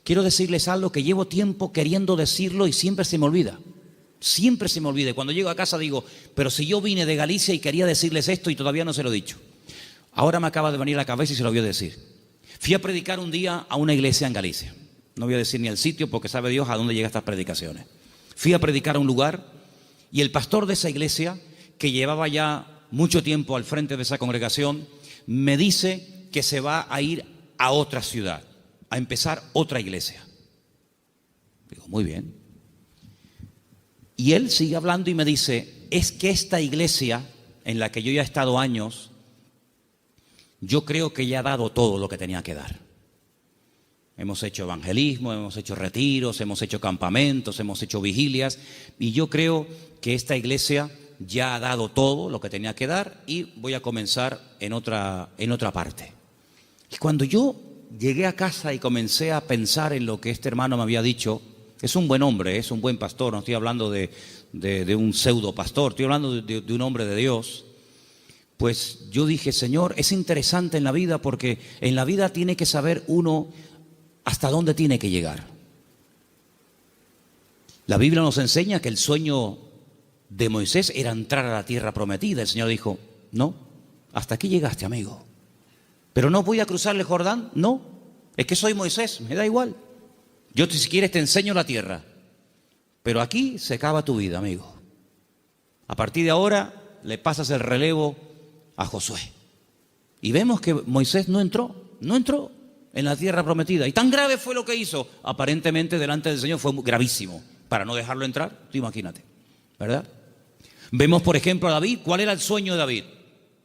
Quiero decirles algo que llevo tiempo queriendo decirlo y siempre se me olvida. Siempre se me olvida. Cuando llego a casa digo, pero si yo vine de Galicia y quería decirles esto y todavía no se lo he dicho. Ahora me acaba de venir a la cabeza y se lo voy a decir. Fui a predicar un día a una iglesia en Galicia. No voy a decir ni el sitio porque sabe Dios a dónde llegan estas predicaciones. Fui a predicar a un lugar y el pastor de esa iglesia, que llevaba ya mucho tiempo al frente de esa congregación, me dice que se va a ir a otra ciudad, a empezar otra iglesia. Digo, muy bien. Y él sigue hablando y me dice, es que esta iglesia en la que yo ya he estado años, yo creo que ya ha dado todo lo que tenía que dar. Hemos hecho evangelismo, hemos hecho retiros, hemos hecho campamentos, hemos hecho vigilias, y yo creo que esta iglesia ya ha dado todo lo que tenía que dar y voy a comenzar en otra parte. Y cuando yo llegué a casa y comencé a pensar en lo que este hermano me había dicho, es un buen hombre, es un buen pastor, no estoy hablando de un pseudo pastor, estoy hablando de un hombre de Dios. Pues yo dije, Señor, es interesante en la vida porque en la vida tiene que saber uno hasta dónde tiene que llegar. La Biblia nos enseña que el sueño de Moisés era entrar a la tierra prometida. El Señor dijo, no, hasta aquí llegaste, amigo. Pero no voy a cruzar el Jordán, no, es que soy Moisés, me da igual. Yo si quieres te enseño la tierra, pero aquí se acaba tu vida, amigo. A partir de ahora le pasas el relevo a Josué. Y vemos que Moisés no entró en la tierra prometida. Y tan grave fue lo que hizo, aparentemente delante del Señor fue gravísimo, para no dejarlo entrar, tú imagínate, ¿verdad? Vemos por ejemplo a David. ¿Cuál era el sueño de David?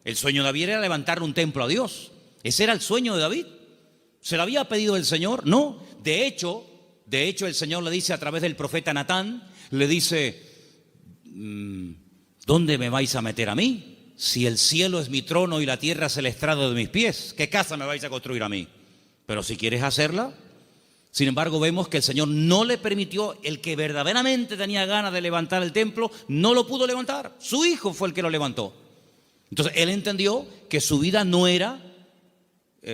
El sueño de David era levantarle un templo a Dios. Ese era el sueño de David. ¿Se lo había pedido el Señor? No. De hecho el Señor le dice a través del profeta Natán, le dice, ¿dónde me vais a meter a mí? Si el cielo es mi trono y la tierra es el estrado de mis pies, ¿qué casa me vais a construir a mí? Pero si quieres hacerla. Sin embargo, vemos que el Señor no le permitió, el que verdaderamente tenía ganas de levantar el templo, no lo pudo levantar. Su hijo fue el que lo levantó. Entonces, él entendió que su vida no era,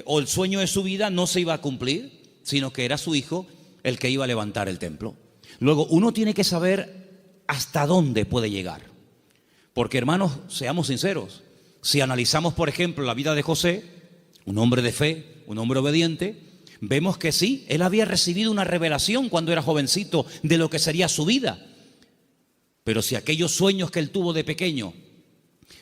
o el sueño de su vida no se iba a cumplir, sino que era su hijo el que iba a levantar el templo. Luego, uno tiene que saber hasta dónde puede llegar. Porque, hermanos, seamos sinceros, si analizamos, por ejemplo, la vida de José, un hombre de fe, un hombre obediente, vemos que sí, él había recibido una revelación cuando era jovencito de lo que sería su vida. Pero si aquellos sueños que él tuvo de pequeño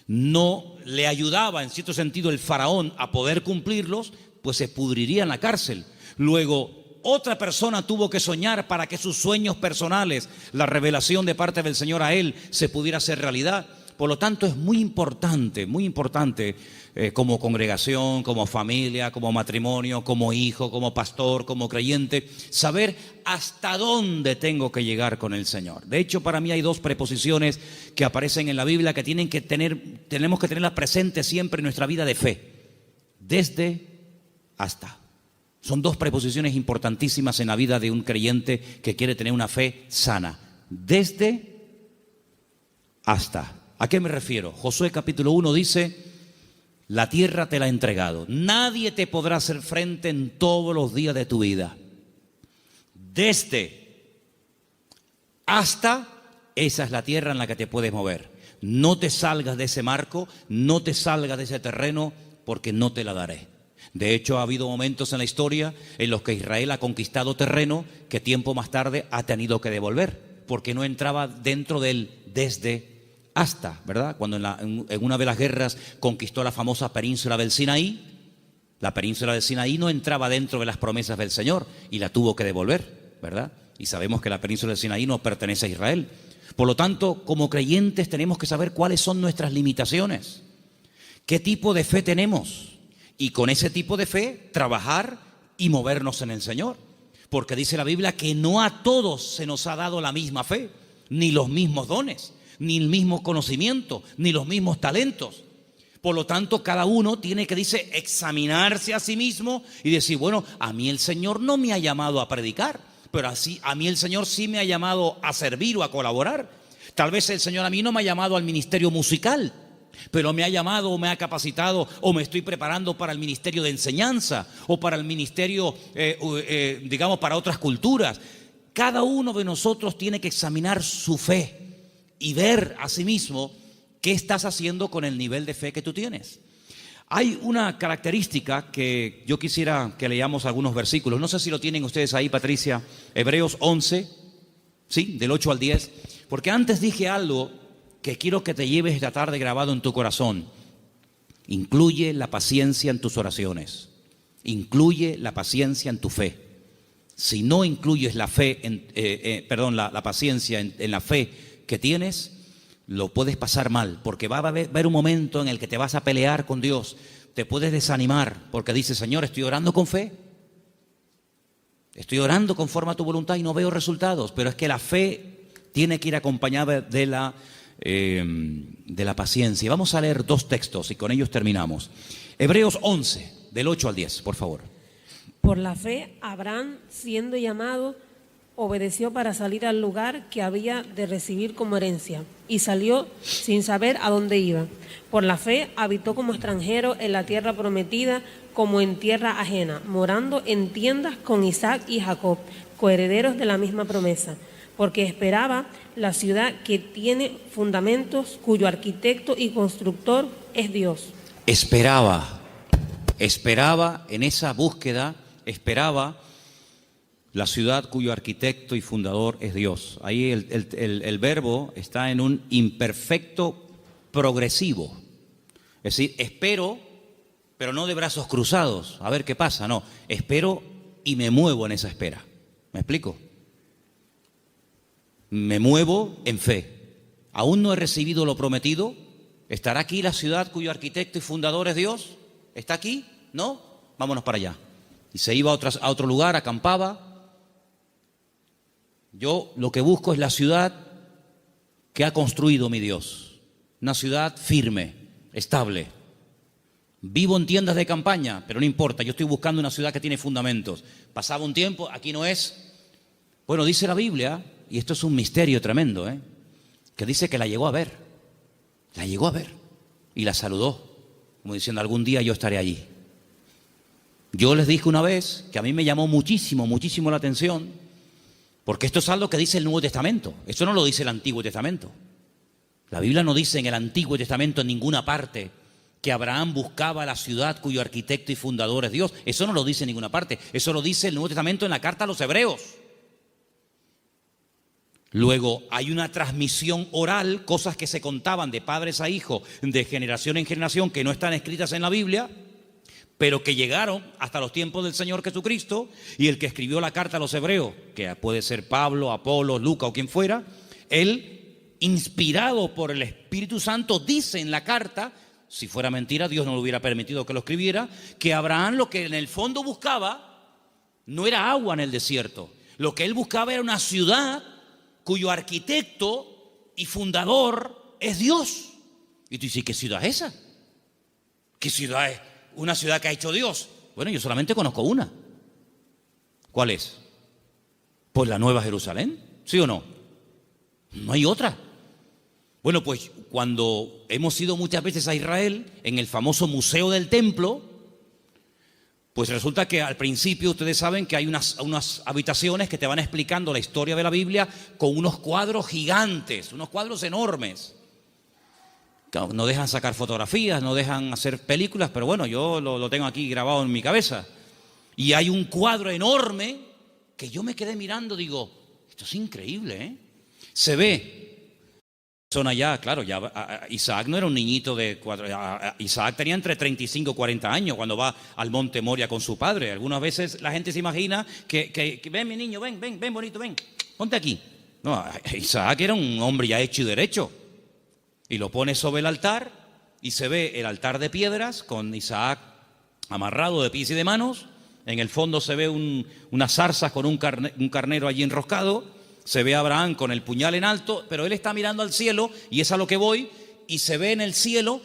no le ayudaba, en cierto sentido, el faraón a poder cumplirlos, pues se pudriría en la cárcel. Luego, otra persona tuvo que soñar para que sus sueños personales, la revelación de parte del Señor a él, se pudiera hacer realidad. Por lo tanto, es muy importante como congregación, como familia, como matrimonio, como hijo, como pastor, como creyente, saber hasta dónde tengo que llegar con el Señor. De hecho, para mí hay dos preposiciones que aparecen en la Biblia que tenemos que tenerlas presentes siempre en nuestra vida de fe. Desde, hasta. Son dos preposiciones importantísimas en la vida de un creyente que quiere tener una fe sana. Desde, hasta. ¿A qué me refiero? Josué capítulo 1 dice La tierra te la ha entregado. Nadie te podrá hacer frente en todos los días de tu vida. Desde hasta, esa es la tierra en la que te puedes mover. No te salgas de ese marco, no te salgas de ese terreno, porque no te la daré. De hecho, ha habido momentos en la historia en los que Israel ha conquistado terreno que tiempo más tarde ha tenido que devolver, porque no entraba dentro del desde hasta, ¿verdad? Cuando en una de las guerras conquistó la famosa península del Sinaí, la península del Sinaí no entraba dentro de las promesas del Señor y la tuvo que devolver, ¿verdad? Y sabemos que la península del Sinaí no pertenece a Israel. Por lo tanto, como creyentes tenemos que saber cuáles son nuestras limitaciones, qué tipo de fe tenemos y con ese tipo de fe trabajar y movernos en el Señor. Porque dice la Biblia que no a todos se nos ha dado la misma fe, ni los mismos dones, ni el mismo conocimiento, ni los mismos talentos. Por lo tanto, cada uno tiene que, dice, examinarse a sí mismo y decir, bueno, a mí el Señor no me ha llamado a predicar, pero así a mí el Señor sí me ha llamado a servir o a colaborar. Tal vez el Señor a mí no me ha llamado al ministerio musical, pero me ha llamado o me ha capacitado o me estoy preparando para el ministerio de enseñanza o para el ministerio, digamos, para otras culturas. Cada uno de nosotros tiene que examinar su fe y ver a sí mismo qué estás haciendo con el nivel de fe que tú tienes. Hay una característica que yo quisiera que leamos algunos versículos. No sé si lo tienen ustedes ahí, Patricia. Hebreos 11, ¿sí? Del 8 al 10. Porque antes dije algo que quiero que te lleves esta tarde grabado en tu corazón. Incluye la paciencia en tus oraciones. Incluye la paciencia en tu fe. Si no incluyes la fe, la paciencia en la fe que tienes, lo puedes pasar mal, porque va a haber un momento en el que te vas a pelear con Dios, te puedes desanimar, porque dices, Señor, estoy orando con fe, estoy orando conforme a tu voluntad y no veo resultados, pero es que la fe tiene que ir acompañada de la paciencia. Vamos a leer dos textos y con ellos terminamos. Hebreos 11, del 8 al 10, por favor. Por la fe, Abraham, siendo llamado, obedeció para salir al lugar que había de recibir como herencia, y salió sin saber a dónde iba. Por la fe habitó como extranjero en la tierra prometida, como en tierra ajena, morando en tiendas con Isaac y Jacob, coherederos de la misma promesa, porque esperaba la ciudad que tiene fundamentos, cuyo arquitecto y constructor es Dios. Esperaba en esa búsqueda, esperaba la ciudad cuyo arquitecto y fundador es Dios. Ahí el verbo está en un imperfecto progresivo. Es decir, espero, pero no de brazos cruzados, a ver qué pasa. No, espero y me muevo en esa espera. ¿Me explico? Me muevo en fe. Aún no he recibido lo prometido. ¿Estará aquí la ciudad cuyo arquitecto y fundador es Dios? ¿Está aquí? ¿No? Vámonos para allá. Y se iba a otro lugar, acampaba. Yo lo que busco es la ciudad que ha construido mi Dios. Una ciudad firme, estable. Vivo en tiendas de campaña, pero no importa, yo estoy buscando una ciudad que tiene fundamentos. Pasaba un tiempo, aquí no es. Bueno, dice la Biblia, y esto es un misterio tremendo, que dice que la llegó a ver. La llegó a ver y la saludó, como diciendo, algún día yo estaré allí. Yo les dije una vez que a mí me llamó muchísimo la atención, porque esto es algo que dice el Nuevo Testamento. Esto no lo dice el Antiguo Testamento. La Biblia no dice en el Antiguo Testamento en ninguna parte que Abraham buscaba la ciudad cuyo arquitecto y fundador es Dios. Eso no lo dice en ninguna parte. Eso lo dice el Nuevo Testamento en la carta a los Hebreos. Luego hay una transmisión oral, cosas que se contaban de padres a hijos, de generación en generación, que no están escritas en la Biblia, pero que llegaron hasta los tiempos del Señor Jesucristo, y el que escribió la carta a los Hebreos, que puede ser Pablo, Apolo, Lucas o quien fuera, él, inspirado por el Espíritu Santo, dice en la carta, si fuera mentira, Dios no le hubiera permitido que lo escribiera, que Abraham lo que en el fondo buscaba no era agua en el desierto, lo que él buscaba era una ciudad cuyo arquitecto y fundador es Dios. Y tú dices, ¿qué ciudad es esa? ¿Qué ciudad es? ¿Una ciudad que ha hecho Dios? Bueno, yo solamente conozco una. ¿Cuál es? Pues la Nueva Jerusalén, ¿sí o no? No hay otra. Bueno, pues cuando hemos ido muchas veces a Israel, en el famoso Museo del Templo, pues resulta que al principio ustedes saben que hay unas habitaciones que te van explicando la historia de la Biblia con unos cuadros gigantes, unos cuadros enormes. No dejan sacar fotografías, no dejan hacer películas, pero bueno, yo lo tengo aquí grabado en mi cabeza. Y hay un cuadro enorme que yo me quedé mirando, digo, esto es increíble, ¿eh? Se ve. Son allá, claro, ya Isaac no era un niñito de 4, Isaac tenía entre 35 y 40 años cuando va al monte Moria con su padre. Algunas veces la gente se imagina que ven mi niño, ven bonito, ven, ponte aquí. No, Isaac era un hombre ya hecho y derecho. Y lo pone sobre el altar y se ve el altar de piedras con Isaac amarrado de pies y de manos. En el fondo se ve unas zarzas con un carnero allí enroscado. Se ve a Abraham con el puñal en alto, pero él está mirando al cielo y es a lo que voy. Y se ve en el cielo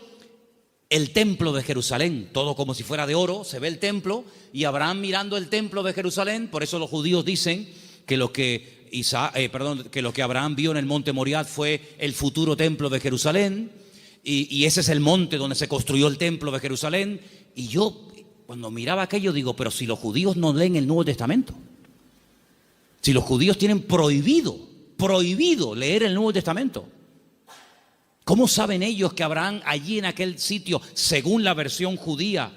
el templo de Jerusalén, todo como si fuera de oro. Se ve el templo y Abraham mirando el templo de Jerusalén. Por eso los judíos dicen que lo que Abraham vio en el monte Moriah fue el futuro templo de Jerusalén. Y ese es el monte donde se construyó el templo de Jerusalén. Y yo, cuando miraba aquello, digo, pero si los judíos no leen el Nuevo Testamento, si los judíos tienen prohibido leer el Nuevo Testamento, ¿cómo saben ellos que Abraham allí en aquel sitio, según la versión judía,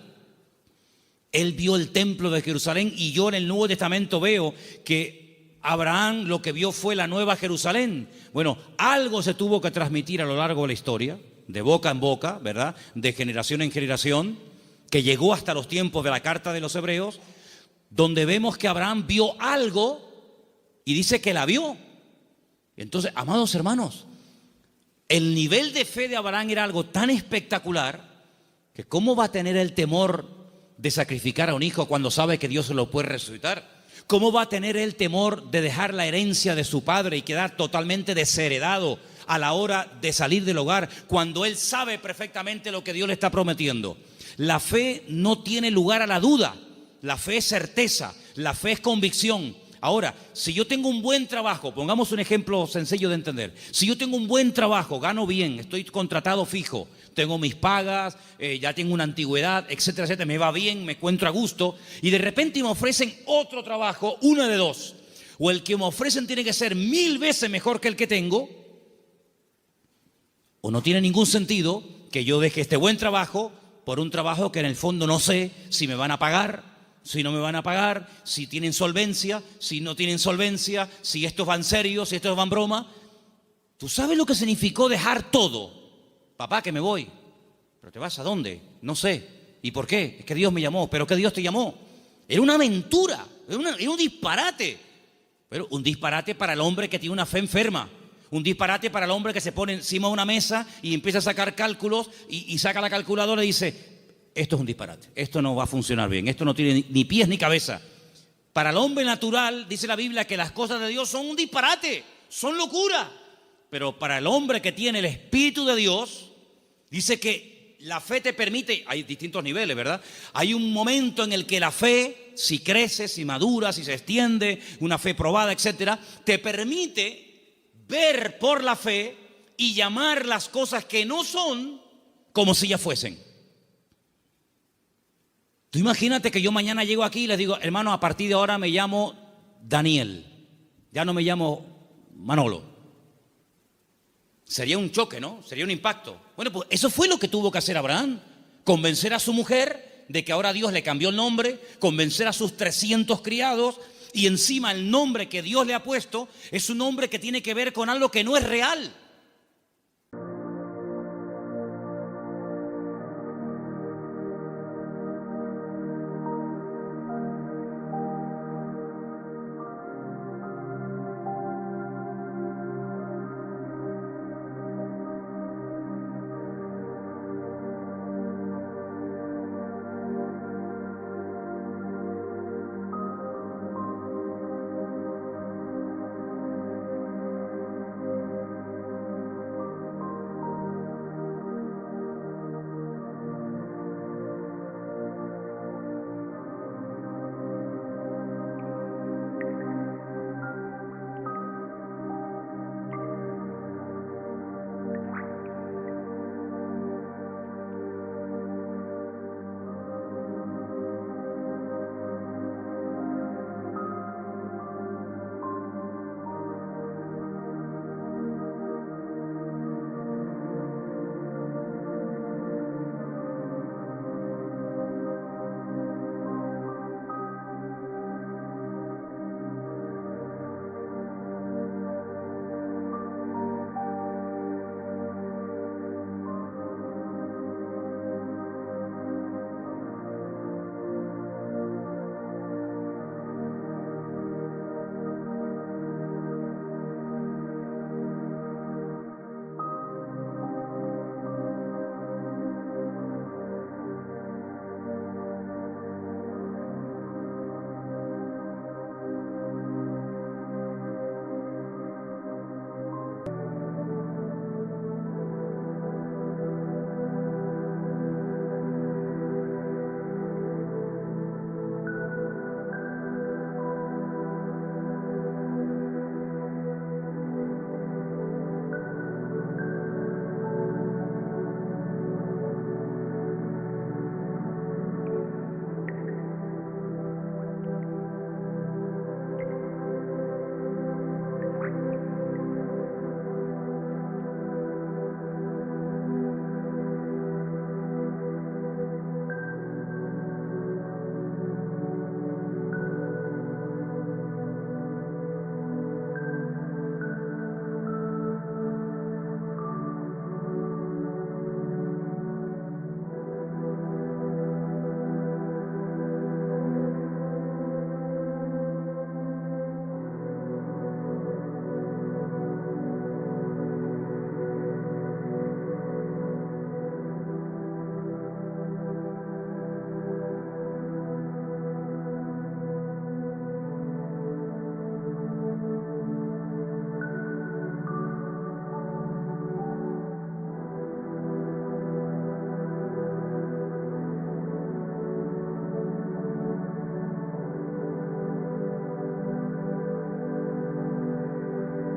él vio el templo de Jerusalén? Y yo en el Nuevo Testamento veo que Abraham lo que vio fue la nueva Jerusalén. Bueno, algo se tuvo que transmitir a lo largo de la historia, de boca en boca, ¿verdad? De generación en generación, que llegó hasta los tiempos de la carta de los Hebreos, donde vemos que Abraham vio algo y dice que la vio. Entonces, amados hermanos, el nivel de fe de Abraham era algo tan espectacular que ¿cómo va a tener el temor de sacrificar a un hijo cuando sabe que Dios se lo puede resucitar? ¿Cómo va a tener el temor de dejar la herencia de su padre y quedar totalmente desheredado a la hora de salir del hogar cuando él sabe perfectamente lo que Dios le está prometiendo? La fe no tiene lugar a la duda. La fe es certeza, la fe es convicción. Ahora, si yo tengo un buen trabajo, pongamos un ejemplo sencillo de entender. Si yo tengo un buen trabajo, gano bien, estoy contratado fijo, tengo mis pagas, ya tengo una antigüedad, etcétera, etcétera, me va bien, me encuentro a gusto, y de repente me ofrecen otro trabajo, una de dos. O el que me ofrecen tiene que ser 1000 veces mejor que el que tengo, o no tiene ningún sentido que yo deje este buen trabajo por un trabajo que en el fondo no sé si me van a pagar, si no me van a pagar, si tienen solvencia, si no tienen solvencia, si estos van serios, si estos van broma. ¿Tú sabes lo que significó dejar todo? Papá, que me voy. ¿Pero te vas a dónde? No sé. ¿Y por qué? Es que Dios me llamó. ¿Pero qué Dios te llamó? Era una aventura, era un disparate. Pero un disparate para el hombre que tiene una fe enferma. Un disparate para el hombre que se pone encima de una mesa y empieza a sacar cálculos y saca la calculadora y dice, esto es un disparate, esto no va a funcionar bien, esto no tiene ni pies ni cabeza. Para el hombre natural, dice la Biblia, que las cosas de Dios son un disparate, son locura. Pero para el hombre que tiene el Espíritu de Dios, dice que la fe te permite, hay distintos niveles, ¿verdad? Hay un momento en el que la fe, si crece, si madura, si se extiende, una fe probada, etcétera, te permite ver por la fe y llamar las cosas que no son como si ya fuesen. Tú imagínate que yo mañana llego aquí y les digo, hermano, a partir de ahora me llamo Daniel, ya no me llamo Manolo. Sería un choque, ¿no? Sería un impacto. Bueno, pues eso fue lo que tuvo que hacer Abraham, convencer a su mujer de que ahora Dios le cambió el nombre, convencer a sus 300 criados y encima el nombre que Dios le ha puesto es un nombre que tiene que ver con algo que no es real.